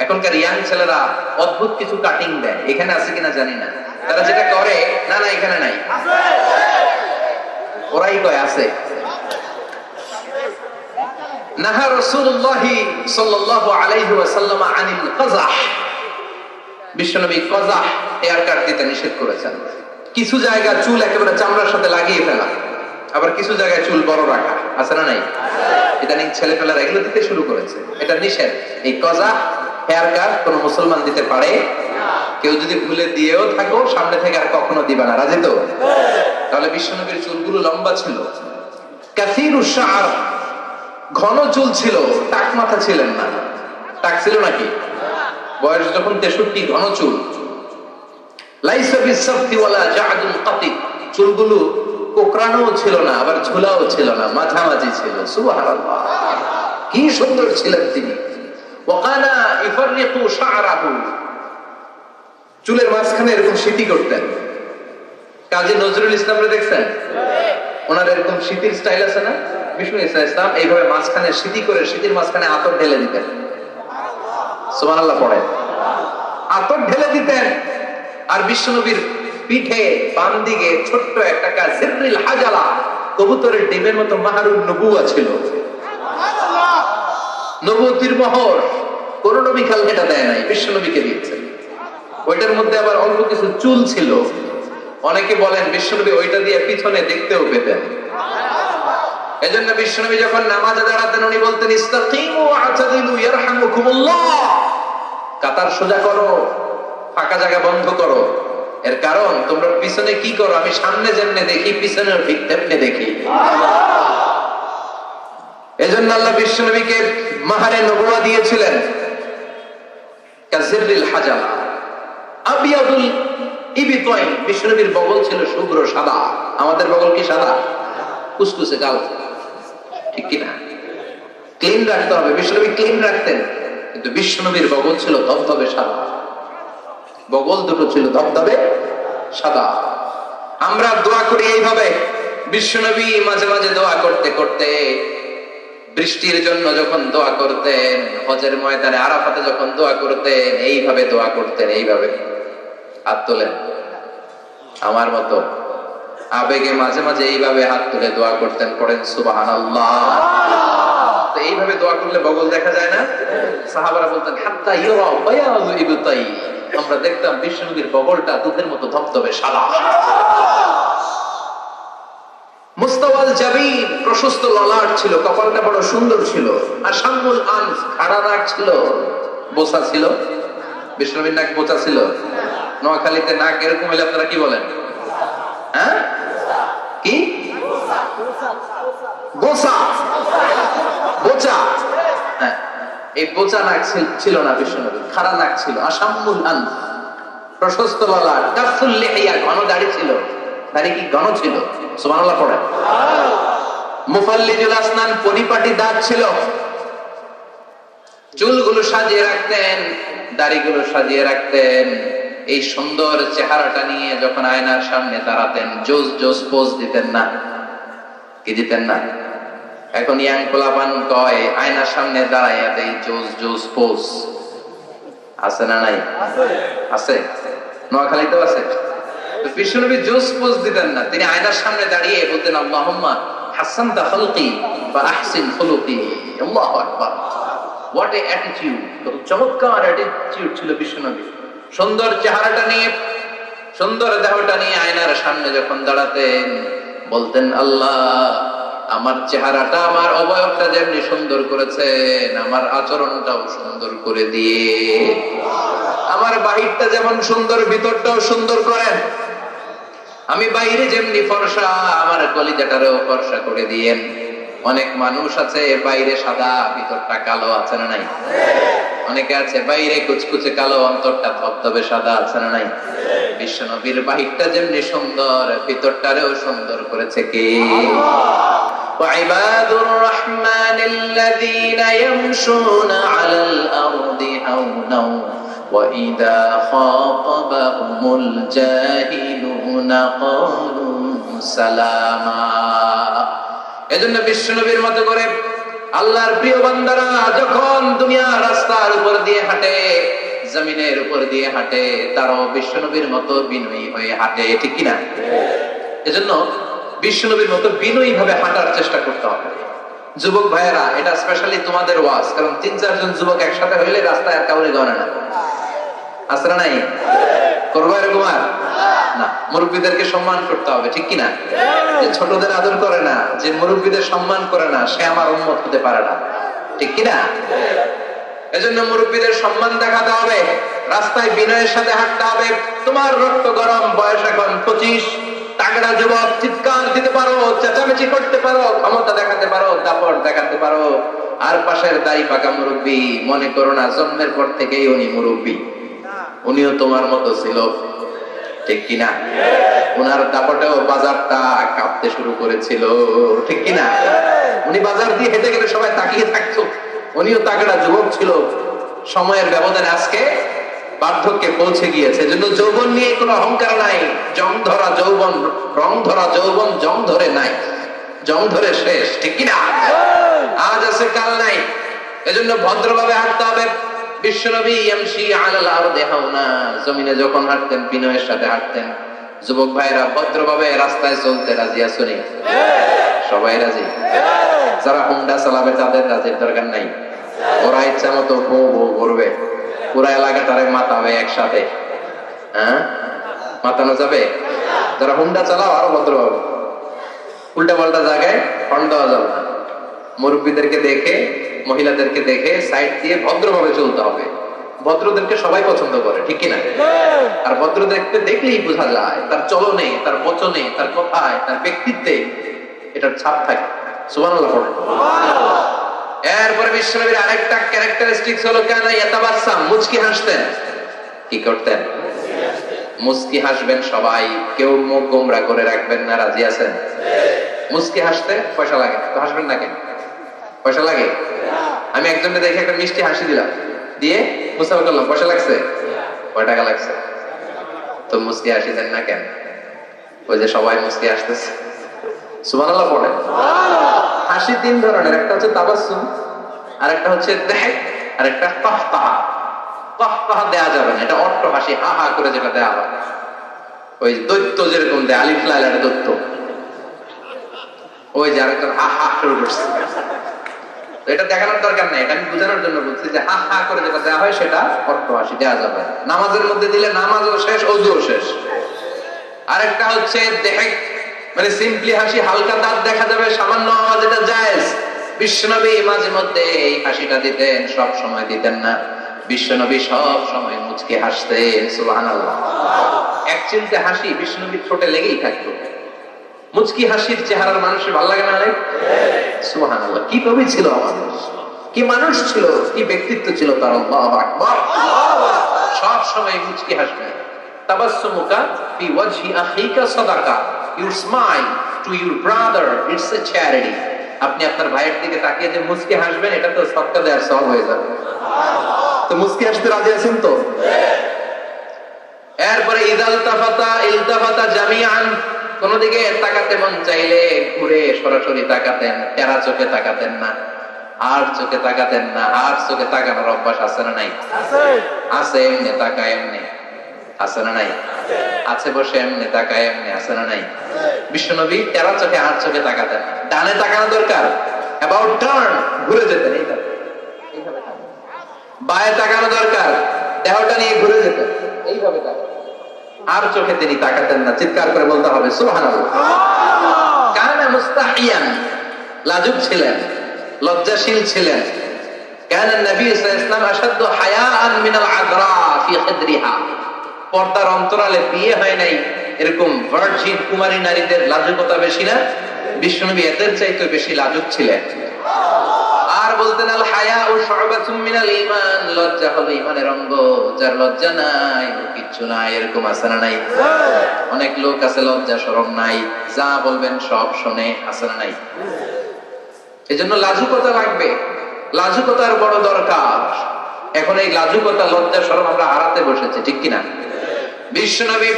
এখনকার ইয়াং ছেলেরা অদ্ভুত কিছু কাটিং দেয়, এখানে আছে কিনা জানি না। তারা যেটা করে, না না এখানে নাই, ওরাই কয় আছে। নাহা রাসূলুল্লাহ সাল্লাল্লাহু আলাইহি ওয়াসাল্লাম আনিল কাযাহ, বিশ্বনবী কাযাহ হেয়ার কাট দিতে নিষেধ করেছেন। কিছু জায়গা চুল একেবারে চামড়ার সাথে লাগিয়ে ফেলা, আবার কিছু জায়গায় চুল বড় রাখা, আছে না নাই? ইদানিং ছেলেপেলারা এগুলো দিতে শুরু করেছে, এটা নিষেধ। এই কাযাহ হেয়ার কাট কোন মুসলমান দিতে পারে না। কেউ যদি ভুলে দিয়েও থাকো, সামনে থেকে আর কখনো দিবা না, রাজি তো? তাহলে বিশ্বনবীর চুলগুলো লম্বা ছিল। কাসীরুশ শা'r, ঘন চুল ছিল, টাক মাথা ছিলেন না। টাক ছিল নাকি? বয়স যখন 63, ঘন চুল। লাইসা বিসাফতি ওয়ালা জা'দুল কাতিক, চুলগুলো কোকড়ানো ছিল না, আবার ঝুলাও ছিল না, মাঝামাঝি ছিল। সুবহানাল্লাহ, কি সুন্দর ছিলেন তিনি। ওয়াকানা ইফাররিকু শা'রাহু, চুলের মাঝখানে এরকম সিটি করতেন। কাজী নজরুল ইসলামরে দেখছেন? ওনার এরকম সিটির স্টাইল আছে না? বিষ্ণু ইসলাম এইভাবে মাঝখানে সিটি করে, সিটির মাঝখানে আতর ঢেলে দিতেন। সুবহানাল্লাহ পড়েন। আতর ঢেলে দিতেন। আর বিশ্বনবীর পিঠে বাম দিকে ছোট্ট একটা কাজ জিররিল হাজালা, কবুতরের ডিমের মতো মাহরুন নবুয়া ছিল। নবুয়তির মোহর কোন নবী খাল এটা দেয় নাই, বিশ্বনবীকে দিয়েছেন। ওইটার মধ্যে আবার অল্প কিছু চুল ছিল। অনেকে বলেন বিশ্বনবী ওইটা দিয়ে পিছনে দেখতেও পেতেন। এজন্য বিশ্বনবী যখন নামাজে দাঁড়াতেন উনি বলতেন ইস্তাকিমু ওয়া'তাদিলু ইয়ারহামুকুমুল্লাহ। কাতার সোজা করো, ফাঁকা জায়গা বন্ধ করো। এর কারণ তোমরা পিছনে কি করো, আমি সামনে যেমনে দেখি পিছনেও ঠিক তেমনি দেখি। এজন্য আল্লাহ বিশ্বনবীকে মাহারে নবুয়া দিয়েছিলেন কাযিররিল হাজালা আবিয়াদুল ইবতাইন। বিশ্বনবীর বগল ছিল শুভ্র সাদা। আমাদের বগল কি সাদা? কুসকুসে কালো, ঠিক কি না? ক্লিন রাখতে হবে। বিশ্বনবী ক্লিন রাখতেন, কিন্তু বিশ্বনবীর বগল ছিল ধবধবে সাদা। বগল দুটো ছিল ধবধবে সাদা। আমরা দোয়া করি এইভাবে। বিশ্বনবী মাঝে মাঝে দোয়া করতে করতে, বৃষ্টির জন্য যখন দোয়া করতেন, হজের ময়দানে আরাফাতে যখন দোয়া করতেন, এইভাবে দোয়া করতেন। এইভাবে হাত তোলেন, আমার মতো আবেগে মাঝে মাঝে এইভাবে হাত তুলে দোয়া করতেন। পড়েন সুবহানাল্লাহ। তো এইভাবে দোয়া করলে বগল দেখা যায় না? সাহাবারা বলতেন হাত্তা ইউরা বায়াযু ইবতাই। আমরা দেখতাম বিশ্বনবীর বগলটা দুধের মতো ধবধবে সাদা। মুস্তাওয়াল জাবিন, প্রশস্ত ললাট ছিল, কপালটা বড় সুন্দর ছিল। আর শামুল আনফ, খাড়া নাক ছিল, বোসা ছিল। বিশ্বনবীর নাক বোচা ছিল। নোয়াখালীতে নাক এরকম হলে আপনারা কি বলেন? হ্যাঁ, কি বোচা? বোচা। হ্যাঁ, এই বোচা নাক ছিল না বিশ্বনবীর, খাড়া নাক ছিল। আশাম্মুল আনফ, প্রশস্ত ললাট। কাফুল লিহিয়া, ঘন দাড়ি ছিল। দাড়ি কি ঘন ছিল? সুবহানাল্লাহ পড়ে। মুফাল্লিজুল আসনান, পরিপাটি দাঁত ছিল। চুলগুলো সাজিয়ে রাখতেন, দাড়িগুলো সাজিয়ে রাখতেন। এই সুন্দর চেহারাটা নিয়ে যখন আয়নার সামনে দাঁড়াতেন, জোস জোস পোজ দিতেন না? কি দিতেন না? এখন ইয়াং পোলাপান কয় আয়নার সামনে দাঁড়াইয়া দেই জোস জোস পোজ। আছে না নাই? আছে। নোয়াখালীতেও আছে। বিশ্বনবী জোস পোজ দিতেন না। তিনি আয়নার সামনে দাঁড়িয়ে বলতেন আল্লাহুম্মা হাসানতা খালকি ওয়া আহসিন খুলুকি। আল্লাহু আকবার। What a attitude! কত চমৎকার অ্যাটিটিউড ছিল বিশ্বনবী। সুন্দর চেহারাটা নিয়ে, সুন্দর দেহটা নিয়ে আয়নার সামনে যখন দাঁড়াতেন বলতেন আল্লাহ, আমার চেহারাটা, আমার অবয়বটা যেমনি সুন্দর করেছেন, আমার আচরণটাও সুন্দর করে দিয়ে, আমার বাহিরটা যেমন সুন্দর ভিতরটাও সুন্দর করেন। আমি বাইরে যেমনি ফর্সা, আমার কলিজাটারেও ফর্সা করে দিয়েন। অনেক মানুষ আছে বাইরে সাদা, ভিতরটা কালো, আছে না নাই? অনেকে আছে বাইরে কুচকুচে কালো, অন্তরটা ধবধবে সাদা, আছে না নাই? বিশ্বনবীর বাহিরটা যেমনি সুন্দর, ভিতরটারেও সুন্দর করেছে কে? وعباد الرحمن الذين يمشون على الأرض هونا وإذا خاطبهم الجاهلون قالوا سلاما। এজন্য বিশ্বনবীর মতো করে আল্লাহর প্রিয় বান্দারা যখন দুনিয়ার রাস্তার উপর দিয়ে হাঁটে, জমিনের উপর দিয়ে হাঁটে, তারাও বিশ্বনবীর মতো বিনয়ী হয়ে হাঁটে, ঠিক কিনা? এজন্য বিশ্বনবীর মতো বিনয়ী ভাবে হাঁটার চেষ্টা করতে হবে। যুবক ভাইয়েরা, এটা স্পেশালি তোমাদের ওয়াজ, কারণ 3-4 জন যুবক একসাথে হইলে রাস্তায় আর কাউরে গণে না। আসরা নাই করবো এরকম আর না। মুরব্বীদেরকে সম্মান করতে হবে, ঠিক কিনা? যে ছোটদের আদর করে না, যে মুরব্বীদের সম্মান করে না, সে আমার উম্মত হতে পারে না, ঠিক কিনা? এজন্য মুরব্বীদের সম্মান দেখাতে হবে, রাস্তায় বিনয়ের সাথে হাঁটতে হবে। তোমার রক্ত গরম, বয়স এখন 25, তাগড়া যুবক, চিৎকার দিতে পারো, চেঁচামেচি করতে পারো, ক্ষমতা দেখাতে পারো, দাপট দেখাতে পারো। আর পাশের দাড়ি পাকা মুরব্বী, মনে করো না জন্মের পর থেকেই উনি মুরব্বী, উনিও তোমার মতো ছিল, ঠিক কিনা? উনার দাপটেও বাজারটা কাঁপতে শুরু করেছিল, ঠিক কিনা? উনি বাজার দিয়ে হেঁটে গেলে সবাই তাকিয়ে থাকতো। উনিও তাগড়া যুবক ছিল। সময়ের ব্যবধানে আজকে বার্ধক্যে পৌঁছে গিয়েছে। এজন্য যৌবন নিয়ে কোনো অহংকার নাই। জং ধরা যৌবন, রং ধরা যৌবন জং ধরে নাই, জং ধরে শেষ, ঠিক কিনা? আজ আছে কাল নাই। এজন্য ভদ্রভাবে হাঁটতে হবে। বিশ্বনবী ইয়ামশি আলাল আরদি হাওনা, জমিনে যখন হাঁটতেন বিনয়ের সাথে হাঁটতেন। যুবক ভাইরা, ভদ্রভাবে রাস্তায় চলতে রাজি আছো নি? সবাই রাজি? যারা হুন্ডা চালাবে তাদের রাজির দরকার নাই। ওরা ইচ্ছা মতো বউ বউ করবে, পুরা এলাকাটারে মাতাবে একসাথে। হ্যাঁ, মাতানো যাবে? যারা হুন্ডা চালাও আরো ভদ্র হবে, উল্টা পাল্টা জায়গায় হর্ন দেওয়া যাবে না। মুরব্বীদেরকে দেখে, মহিলাদেরকে দেখে সাইড দিয়ে ভদ্রভাবে চলতে হবে। ভদ্রদেরকে সবাই পছন্দ করে, ঠিক কিনা? আর ভদ্রদেরকে দেখলেই বোঝা যায় তার চলনে, তার বচনে, তার কথায়, তার ব্যক্তিত্বে এটার ছাপ থাকে। সুবহানাল্লাহ পড়েন। এরপরে বিশ্বনবীর আরেকটা ক্যারেক্টারিস্টিক্স হলো কানা ইয়াতাবাসসাম, মুচকি হাসতেন। কি করতেন? মুচকি হাসবেন সবাই, কেউ মুখ গোমরা করে রাখবেন না। রাজি আছেন? মুচকি হাসতে পয়সা লাগে, তো হাসবেন না কেন? পয়সা লাগে? আমি একজনকে দেখে একটা মিষ্টি হাসি দিলাম, দিয়ে মুসাফা করলাম, পয়সা লাগছে? কয় টাকা লাগছে? তো মুচকি হাসি দেন না কেন? ওই যে সবাই মুচকি হাসতেছে। সুবহানাল্লাহ পড়েন। হাসি তিন ধরনের, একটা হচ্ছে তাবাসসুম, আর একটা হচ্ছে দেখ, আর একটা কাহকাহা। কাহকাহা দেয়া যাবে না, এটা অট্ট হাসি, হা হা করে যেটা দেয়া হয়, ওই দৈত্য যেরকম দেয়, আলিফ লাইলার দৈত্য, ওই যে আরেকজন হা হা শুরু করছে। এটা দেখানোর দরকার নাই, এটা আমি বোঝানোর জন্য বলছি যে হা হা করে যেটা দেওয়া হয় সেটা অট্ট হাসি দেওয়া যাবে। নামাজের মধ্যে দিলে নামাজও শেষ, ওযুও শেষ। আরেকটা হচ্ছে দেখ, মানে সিম্পলি হাসি, হালকা দাঁত দেখা যাবে, সামান্য আওয়াজ, এটা জায়েজ। বিশ্বনবী মাঝে মধ্যে এই হাসিটা দিতেন, সব সময় দিতেন না। বিশ্বনবী সব সময় মুচকি হাসতেন। সুবহানাল্লাহ। এক চিলতে হাসি বিশ্বনবীর ঠোঁটে লেগেই থাকতো। মুচকি হাসির চেহারার মানুষের ভালো লাগে না? সুবহানাল্লাহ। কি কবি ছিল আমাদের, কি মানুষ ছিল, কি ব্যক্তিত্ব ছিল তার। আল্লাহু আকবার। সব সময় মুচকি হাসবেন। তাবাসসুমুকা ফি ওয়াজহি আখিকা সাদাকা, your smile to your brother, it's a charity. আপনি আপনার ভাইয়ের দিকে তাকিয়ে যে মুচকি হাসবেন, এটা তো সদকা দেওয়ার সওয়াব হয়ে যাবে। তো মুচকি হাসতে রাজি আছেন তো? এরপরে ইদাল তাফাতা ইলতাফাতা জামিআন, কোন দিকে তাকাতে মন চাইলে ঘুরে সরাসরি তাকাতেন, তেরা চোখে তাকাতেন না, আর চোখে তাকাতেন না। আর চোখে তাকানোর অভ্যাস আছে না নাই? আছে। এমনি তাকায়, এমনি আছে না নাই? আছে। বসে এমনি তাকায়, এমনি আছে না নাই? বিশ্বনবী তেরা চোখে আর চোখে তাকাতেন। ডানে তাকানো দরকার, অ্যাবাউট টার্ন, ঘুরে যেতেন এইভাবে। বায়ে তাকানো দরকার, দেহটা নিয়ে ঘুরে যেতেন এইভাবে। আর চোখে তিনি তাকাতেন না। চিৎকার করে বলতে হবে সুবহানাল্লাহ। কানা মুস্তাহিয়ান, লাজুক ছিলেন, লজ্জাশীল ছিলেন। কানা নবী সাল্লাল্লাহু আলাইহি ওয়াসাল্লাম আশাদ্দু হায়াআন মিনাল আযরা ফি খিদরিহা, পর্দার অন্তরালে বিয়ে হয় নাই এরকম ভার্জিন কুমারী নারীদের লাজুকতা বেশি না? বিশ্বনবী এদের চাইতে বেশি লাজুক ছিলেন। আর বলতেন আল হায়াউ শু'বাতুম মিনাল ঈমান, লজ্জা হলো ঈমানের অঙ্গ। যার লজ্জা নাই কিচ্ছু নাই, এরকম আছে না নাই? অনেক লোক আছে লজ্জা শরম নাই, যা বলবেন সব শুনে, আছে না নাই? এজন্য লাজুকতা লাগবে, লাজুকতার বড় দরকার। এখন এই লাজুকতা, লজ্জা শরম আমরা হারাতে বসেছি, ঠিক কিনা? বিশ্বনবী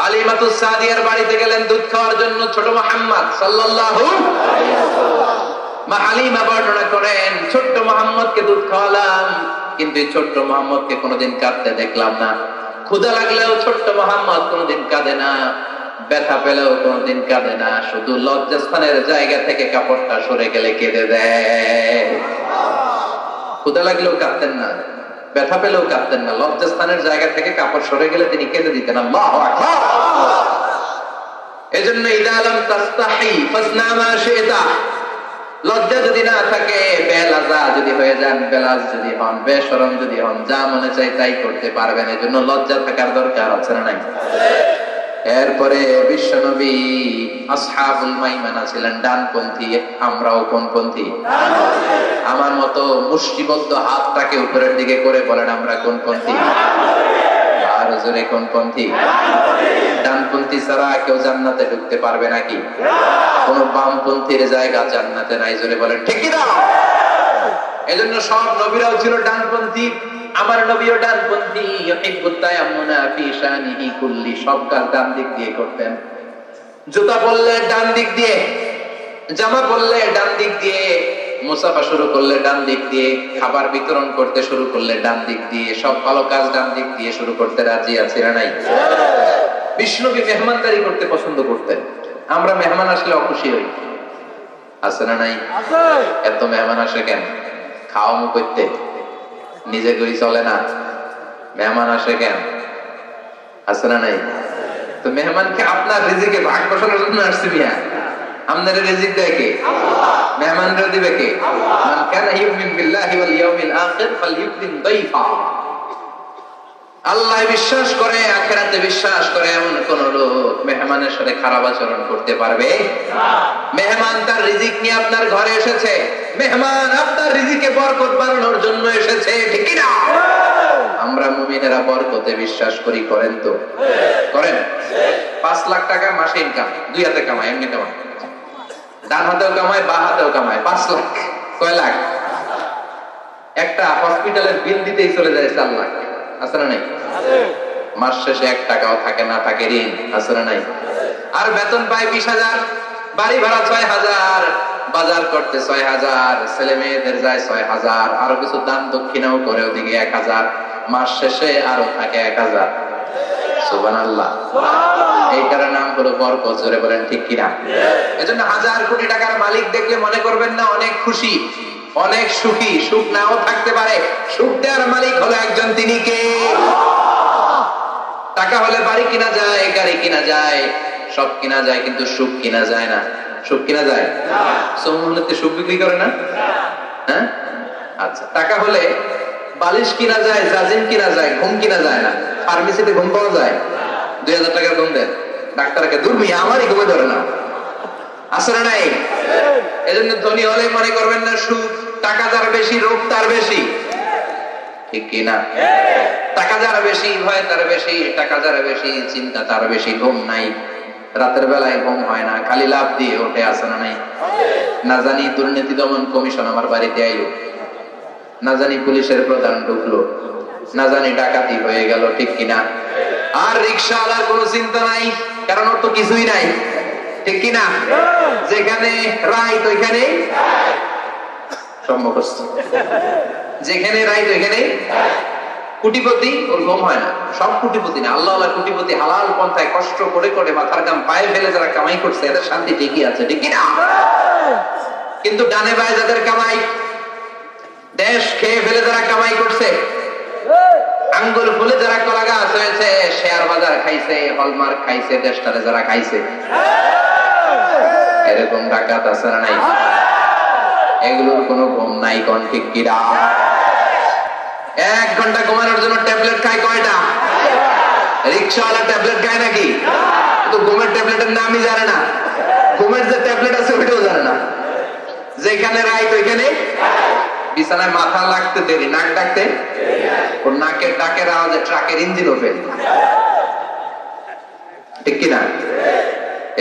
হালিমাতুস সাদিয়ার বাড়িতে গেলেন দুধ খাওয়ার জন্য। ছোট মুহাম্মদ সাল্লাল্লাহু আলাইহি ওয়াসাল্লাম, মা হালিমা বর্ণনা করেন, ছোট্ট মুহাম্মদকে দুধ খাওয়ালাম, কিন্তু এই ছোট্ট মুহাম্মদকে কোনোদিন কাঁদতে দেখলাম না। ক্ষুধা লাগলেও ছোট্ট মুহাম্মদ কোনোদিন কাঁদে না, ব্যথা পেলেও কোনোদিন কাঁদে না, শুধু লজ্জাস্থানের জায়গা থেকে কাপড়টা সরে গেলে কেঁদে দেয়। ক্ষুধা লাগলেও কাঁদতেন না, ব্যথা পেলেও কাঁদতেন না, লজ্জাস্থানের জায়গা থেকে কাপড় সরে গেলে তিনি কেঁদে দিতেন। আল্লাহু আকবার। এজন্য ইদা লাম তাস্তাহি ফাসনা মা শি'তা, লজ্জা যদি না থাকে, বেলাজা যদি হয়ে যান, বেলাজ যদি হন, বেশরম যদি হন, যা মনে চাই তাই করতে পারবেন। এজন্য লজ্জা থাকার দরকার আছে না নাই? এরপরে বিশ্বনবী আসহাবুল মাইমানা ছিলেন ডানপন্থী। আমরাও কোনপন্থী? আমার মতো মুষ্টিবদ্ধ হাতটাকে উপরের দিকে করে বলেন আমরা কোনপন্থী? আর জোরে কোনপন্থী? ডানপন্থী ছাড়া কেউ জান্নাতে ঢুকতে পারবে নাকি? কোন বামপন্থীর জায়গা জান্নাতে নাই, জোরে বলেন ঠিক কি না? এজন্য সব নবীরাও ছিল ডানপন্থী। আমার নবীও ডানপন্থী। ইউহিব্বুত তায়াম্মুনা ফি শানিহি কুল্লি, সব কাজ ডান দিক দিয়ে করতেন। জুতা পরলে ডান দিক দিয়ে, জামা পরলে ডান দিক দিয়ে, মুসাফা শুরু করলে ডান দিক দিয়ে, খাবার বিতরণ করতে শুরু করলে ডান দিক দিয়ে, সব ভালো কাজ ডান দিক দিয়ে শুরু করতে রাজি আছে না নাই? বিষ্ণুবী মেহমানদারি করতে পছন্দ করতেন। আমরা মেহমান আসলে অখুশি হই, আছে না নাই? এত মেহমান আসে কেন? খাওয়া মুখ করতে, নিজে করি চলে না, মেহমান আসে কেন? আছে না নাই? তো মেহমানকে আপনার রিজিকে ভাগ বসানোর জন্য আসছে মিয়া, আপনাদের রিজিক দেয় কে? মেহমানরা দিবে কে? মান কানা ইউমিন বিল্লাহি ওয়াল ইয়াউমিল আখির ফালইউকরিম দাইফা। আল্লাহ বিশ্বাস করে, আখিরাতে বিশ্বাস করে এমন কোন লোক মেহমানের সাথে খারাপ আচরণ করতে পারবে না। মেহমান তার রিজিক নিয়ে আপনার ঘরে এসেছে, মেহমান আপনার রিজিকে বরকত বাড়ানোর জন্য এসেছে, ঠিক কি না? আমরা মুমিনেরা বরকতে বিশ্বাস করি, করেন তো? করেন। 5 লাখ টাকা মাসে ইনকাম, 2 হাতে কামায়, এমনি কামায়, ডান হাতেও কামায়, বাঁ হাতেও কামায়, 5 লাখ। কয় লাখ? একটা হসপিটালের বিল দিতেই চলে যায় 4 লাখ। আছে না নাই? মাস শেষে 1 টাকাও থাকে না, থাকে ঋণ। আছে না নাই? আর বেতন পায় 20,000, বাড়ি ভাড়া 6,000, বাজার করতে 6,000, ছেলে মেয়েদের যায় 6,000, আরো কিছু দান দক্ষিণাও করে ওদিকে 1,000, মাস শেষে আরো থাকে 1,000। সুবহানাল্লাহ। এইটার নাম হলো বরকত। জোরে বলেন ঠিক কিনা? এজন্য 1,000 কোটি টাকার মালিক দেখলে মনে করবেন না অনেক খুশি, অনেক সুখী। সুখ নাও থাকতে পারে, সুখ দেওয়ার মালিক হলো একজন, তিনি কে? টাকা হলে বাড়ি কিনা যায়, গাড়ি কিনা যায়, সব কিনা যায়, কিন্তু সুখ কিনা যায় না। সুখ কিনা যায়? সমুন্নতে সুখ বিক্রি করে না? হ্যাঁ, আচ্ছা। টাকা হলে বালিশ কিনা যায়, জাজিম কিনা যায়, ঘুম কিনা যায় না। ফার্মেসিতে ঘুম পাওয়া যায়? 2,000 টাকার ঘুম দেন ডাক্তারকে, দূরমি আমারই ঘুমে ধরে না। আসলে নাই? এজন্য ধনী হলে মনে করবেন না সুখ, টাকা যার বেশি রোগ তার বেশি, ঠিক কিনা? টাকা যার বেশি ভয় তার বেশি, টাকা যার বেশি চিন্তা তার বেশি, ঘুম নাই, রাতের বেলায় ঘুম হয় না, খালি লাভ দিয়ে ওঠে। আছে না নাই? না জানি দুর্নীতি দমন কমিশন আমার বাড়িতে আইলো, না জানি পুলিশের প্রধান ঢুকলো, না জানি ডাকাতি হয়ে গেল, ঠিক কিনা? আর রিকশাওয়ালার কোনো চিন্তা নাই, কারণ ওর তো কিছুই নাই, ঠিক কিনা? যেখানে রাইট ওইখানে সম্ভব, যেখানে রাইট ওইখানে কোটিপতি, ওর ঘুম হয় না। সব কোটিপতি না, আল্লাহ আল্লাহ কোটিপতি হালাল পন্থায় কষ্ট করে করে মাথার গাম পায়ে ফেলে যারা কামাই করছে, এদের শান্তি ঠিকই আছে, ঠিক কিনা? কিন্তু ডানে বায়ে যাদের কামাই, দেশ খেয়ে ফেলে যারা কামাই করছে, আঙ্গুল ফুলে যারা কলা গাছ হয়েছে, শেয়ার বাজার খাইছে, হলমার্ক খাইছে, দেশটারে যারা খাইছে, এরকম ডাকাত আছে না নাই? এগুলোর কোনো ঘুম নাই, কোন ঠিক কিরা? 1 ঘন্টা ঘুমানোর জন্য ট্যাবলেট খায় কয়টা? রিকশাওয়ালা ট্যাবলেট খায় নাকি? তো ঘুমের ট্যাবলেটের নামই জানে না, ঘুমের যে ট্যাবলেট আছে ওইটাও জানে না। যেখানে রাইট ওইখানে বিছানায় মাথা লাগতে দেরি, নাক ডাকতে, ওর নাকের ডাকের আওয়াজে ট্রাকের ইঞ্জিনও ফেল, ঠিক কিনা?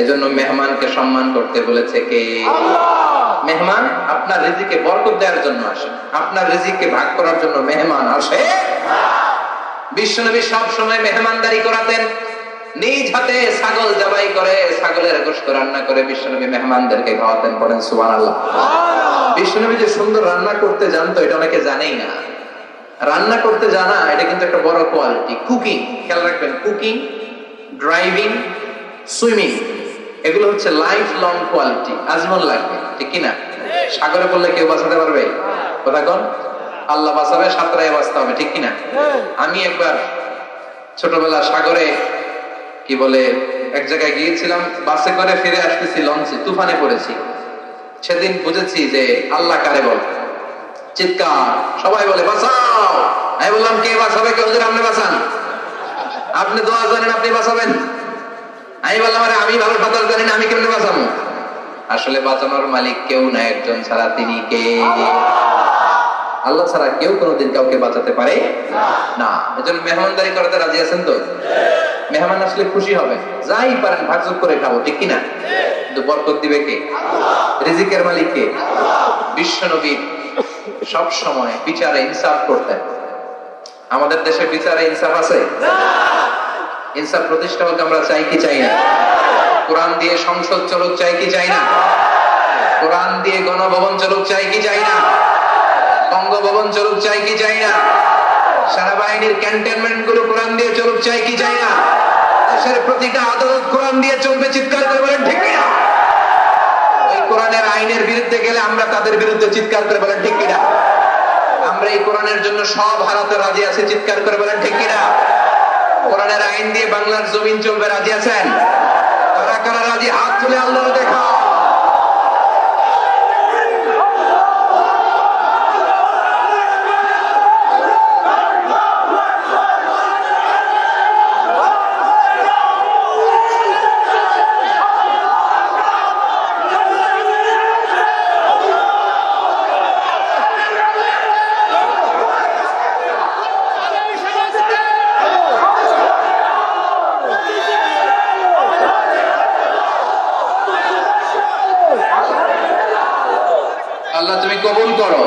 এজন্য মেহমানকে সম্মান করতে বলেছে কে? মেহমান আপনার রিজিকে বরকত দেওয়ার জন্য আসে, আপনার রিজিককে ভাগ করার জন্য মেহমান আসে। বিশ্বনবী সব সময় মেহমানদারি করাতেন, নিজ হাতে ছাগল জবাই করে, ছাগলের গোশত রান্না করে বিশ্বনবী মেহমানদেরকে খাওয়াতেন। পড়েন সুবহানাল্লাহ। বিশ্বনবী যে সুন্দর রান্না করতে জানতো এটা অনেকে জানেই না। রান্না করতে জানা এটা কিন্তু একটা বড় কোয়ালিটি। কুকিং, খেয়াল রাখবেন, কুকিং, ড্রাইভিং, সুইমিং, এগুলো হচ্ছে লাইফ লং কোয়ালিটি, আজীবন লাগবে, ঠিক কিনা? সাগরে পড়লে কেউ বাঁচাতে পারবে? কথা কন, আল্লাহ বাঁচাবে, সাঁতরায় বাঁচতে হবে, ঠিক কিনা? আমি একবার ছোটবেলা সাগরে কি বলে এক জায়গায় গিয়েছিলাম, বাসে করে ফিরে আসতেছি, লঞ্চে তুফানে পড়েছি। সেদিন বুঝেছি যে আল্লাহ কারে বল, চিৎকার, সবাই বলে বাঁচাও। আমি বললাম কে বাঁচাবে? কে? হুজুর আপনি বাঁচান, আপনি দোয়া জানেন, আপনি বাঁচাবেন। আমি বললাম আরে আমি ভালো সাঁতার জানি না, আমি কেমনে বাঁচাবো? আসলে বাঁচানোর মালিক কেউ না, একজন ছাড়া, তিনি কে? আল্লাহ ছাড়া কেউ কোনোদিন কাউকে বাঁচাতে পারে না। এজন্য মেহমানদারি করাতে রাজি আছেন তো? মেহমান আসলে খুশি হবে, যাই পারেন ভাগযোগ করে খাবো, ঠিক কিনা? কিন্তু বরকত দিবে কে? রিজিকের মালিক কে? বিশ্বনবী সব সময় বিচারে ইনসাফ করতেন। আমাদের দেশে বিচারে ইনসাফ আছে? ইনসাফ প্রতিষ্ঠা হোক আমরা চাই কি চাই না? কোরআন দিয়ে সংসদ চলুক চাই কি চাই না? কোরআন দিয়ে গণভবন চলুক চাই কি চাই না? বঙ্গভবন চলুক চাই কি চাই না? সেনাবাহিনীর ক্যান্টনমেন্ট গুলো কোরআন দিয়ে চলুক চাই কি চাই না? দেশের প্রতিটা আদালত কোরআন দিয়ে চলবে, চিৎকার করে বলেন ঠিক কিনা? ওই কোরআনের আইনের বিরুদ্ধে গেলে আমরা তাদের বিরুদ্ধে চিৎকার করে বলেন ঠিক কিনা? আমরা এই কোরআনের জন্য সব হারাতে রাজি আছি, চিৎকার করে বলেন ঠিক কিনা? কোরআনের আইন দিয়ে বাংলার জমিন চলবে, রাজি আছেন? কারা কারা রাজি? হাত তুলে আল্লাহ দেখা। আল্লাহ তুমি কবুল করো।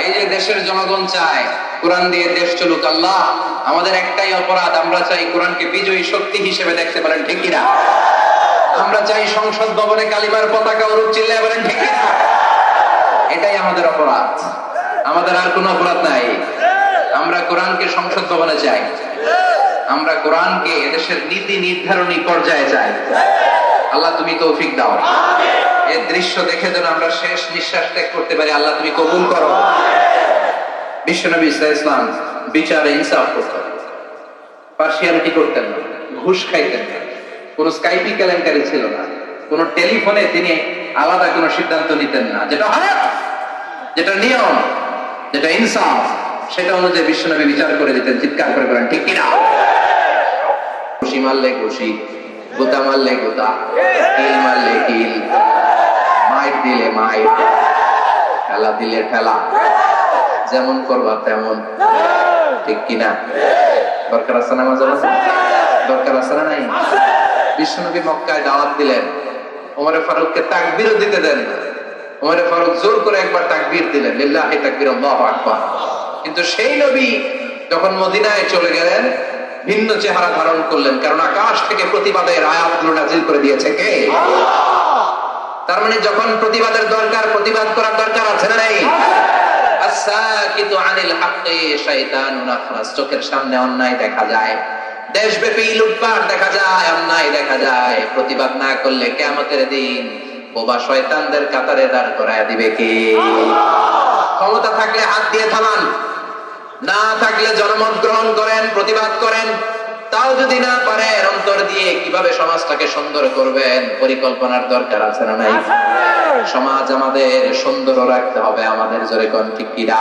এই যে দেশের জনগণ চায় কোরআন দিয়ে দেশ চলুক, আল্লাহ আমাদের একটাই অপরাধ, আমরা চাই কোরআনকে বিজয়ী শক্তি হিসেবে দেখতে পারেন, ঠিক কিনা? আমরা চাই সংসদ ভবনে কালিমার পতাকা উড়ুক, চিল্লায় বলেন ঠিক কিনা? এটাই আমাদের অপরাধ, আমাদের আর কোনো অপরাধ নাই। আমরা কোরআনকে সংসদ ভবনে চাই, আমরা কোরআনকে এদেশের নীতি নির্ধারণী পর্যায়ে চাই। আল্লাহ তুমি তৌফিক দাও, এই দৃশ্য দেখে যেন আমরা শেষ নিঃশ্বাস ত্যাগ করতে পারি, আল্লাহ তুমি কবুল করো। বিশ্বনবী ইসলাম বিচারে ইনসাফ করতেন, পার্সিয়ালিটি করতেন না, ঘুষ খাইতেন না, কোন স্কাইপি কেলেঙ্কারি ছিল না, কোন টেলিফোনে তিনি আলাদা কোনো সিদ্ধান্ত নিতেন না। যেটা হয়, যেটা নিয়ম, যেটা ইনসাফ, সেটা অনুযায়ী বিশ্বনবী বিচার করে দিতেন। চিৎকার করে বলেন ঠিক কিনা? ঘুষি মারলে ঘুষি, গোতা মারলে গোতা, কিল মারলে কিল, মাইট দিলে মাইট, ঠেলা দিলে ঠেলা, যেমন করবা তেমন, ঠিক কিনা? দরকার আছে না? মাঝে মাঝে দরকার আছে না? নাই? বিশ্বনবী মক্কায় দাওয়াত দিলেন, ওমরে ফারুককে তাকবীরও দিতে দেন না। ওমরে ফারুক জোর করে একবার তাকবীর দিলেন, লিল্লাহি তাকবীর, আল্লাহু আকবার। কিন্তু সেই নবী যখন মদিনায় চলে গেলেন, ভিন্ন চেহারা ধারণ করলেন, কারণ আকাশ থেকে প্রতিবাদের আয়াতগুলো নাযিল করে দিয়েছে কে? তার মানে যখন প্রতিবাদের দরকার, প্রতিবাদ করার দরকার আছে না নাই? আস-সাকিতু আনিল হাক্কি শাইতানুন আখরাস। চোখের সামনে অন্যায় দেখা যায়, দেশব্যাপী লুটপাট দেখা যায়, অন্যায় দেখা যায়, প্রতিবাদ না করলে কিয়ামতের দিন বোবা শয়তানদের কাতারে দাঁড় করায় দিবে কে? ক্ষমতা থাকলে হাত দিয়ে থামান, না থাকলে জনমত গ্রহণ করেন, প্রতিবাদ করেন। তাও যদি না পারেন, অন্তর দিয়ে কিভাবে সমাজটাকে সুন্দর করবেন পরিকল্পনার দরকার আছে না নাই? সমাজ আমাদের সুন্দর রাখতে হবে, আমাদের জোরে কোন ঠিক কিনা?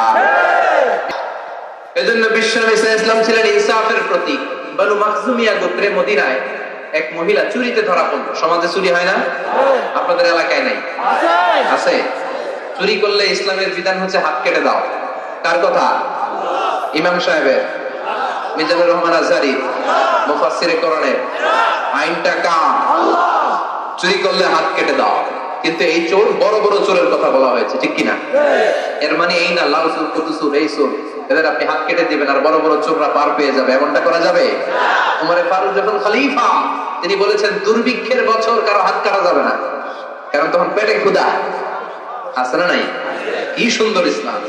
এজন্য বিশ্বনবী ইসলাম ছিলেন ইনসাফের প্রতীক। বনু মাখজুমিয়া গোত্রে মদিনায় এক মহিলা চুরিতে ধরা পড়ল। সমাজে চুরি হয় না? আপনাদের এলাকায় নাই? আছে। চুরি করলে ইসলামের বিধান হচ্ছে হাত কেটে দাও। কার কথা? ইমাম সাহেবের, মিজানুর রহমান আজহারি, মুফাসসিরে কোরআনের। আইনটা কার? চুরি করলে হাত কেটে দাও। কিন্তু এই চোর, বড় বড় চোরের কথা বলা হয়েছে, ঠিক কিনা? এর মানে এই না লাল চোর, কত চোর, এই চোর, এদের আপনি হাত কেটে দিবেন আর বড় বড় চোররা পার পেয়ে যাবে, এমনটা করা যাবে? উমরে ফারুক যখন খলিফা, তিনি বলেছেন দুর্ভিক্ষের বছর কারো হাত কাটা যাবে না, কারণ তখন পেটে ক্ষুধা আছে না নাই? কি সুন্দর ইসলাম!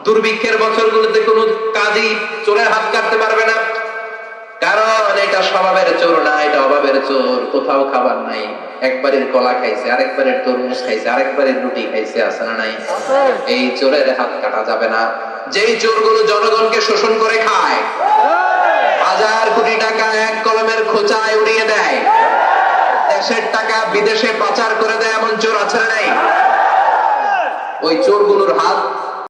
দুর্ভিক্ষের বছরগুলোতে কোনো কাজী চোরের হাত কাটতে পারবে না, কারণ এটা স্বভাবের চোর না, এটা অভাবের চোর। কোথাও খাবার নাই, একবারের কলা খাইছে, আরেকবারের তরমুজ খাইছে, আরেকবারের রুটি খাইছে, আছে না নাই? এই চোরের হাত কাটা যাবে না। যেই চোরগুলো জনগণকে শোষণ করে খায়, হাজার কোটি টাকা এক কলমের খোঁচায় উড়িয়ে দেয়, দেশের টাকা বিদেশে পাচার করে দেয়, এমন চোর আছে না নাই? ওই চোরগুলোর হাত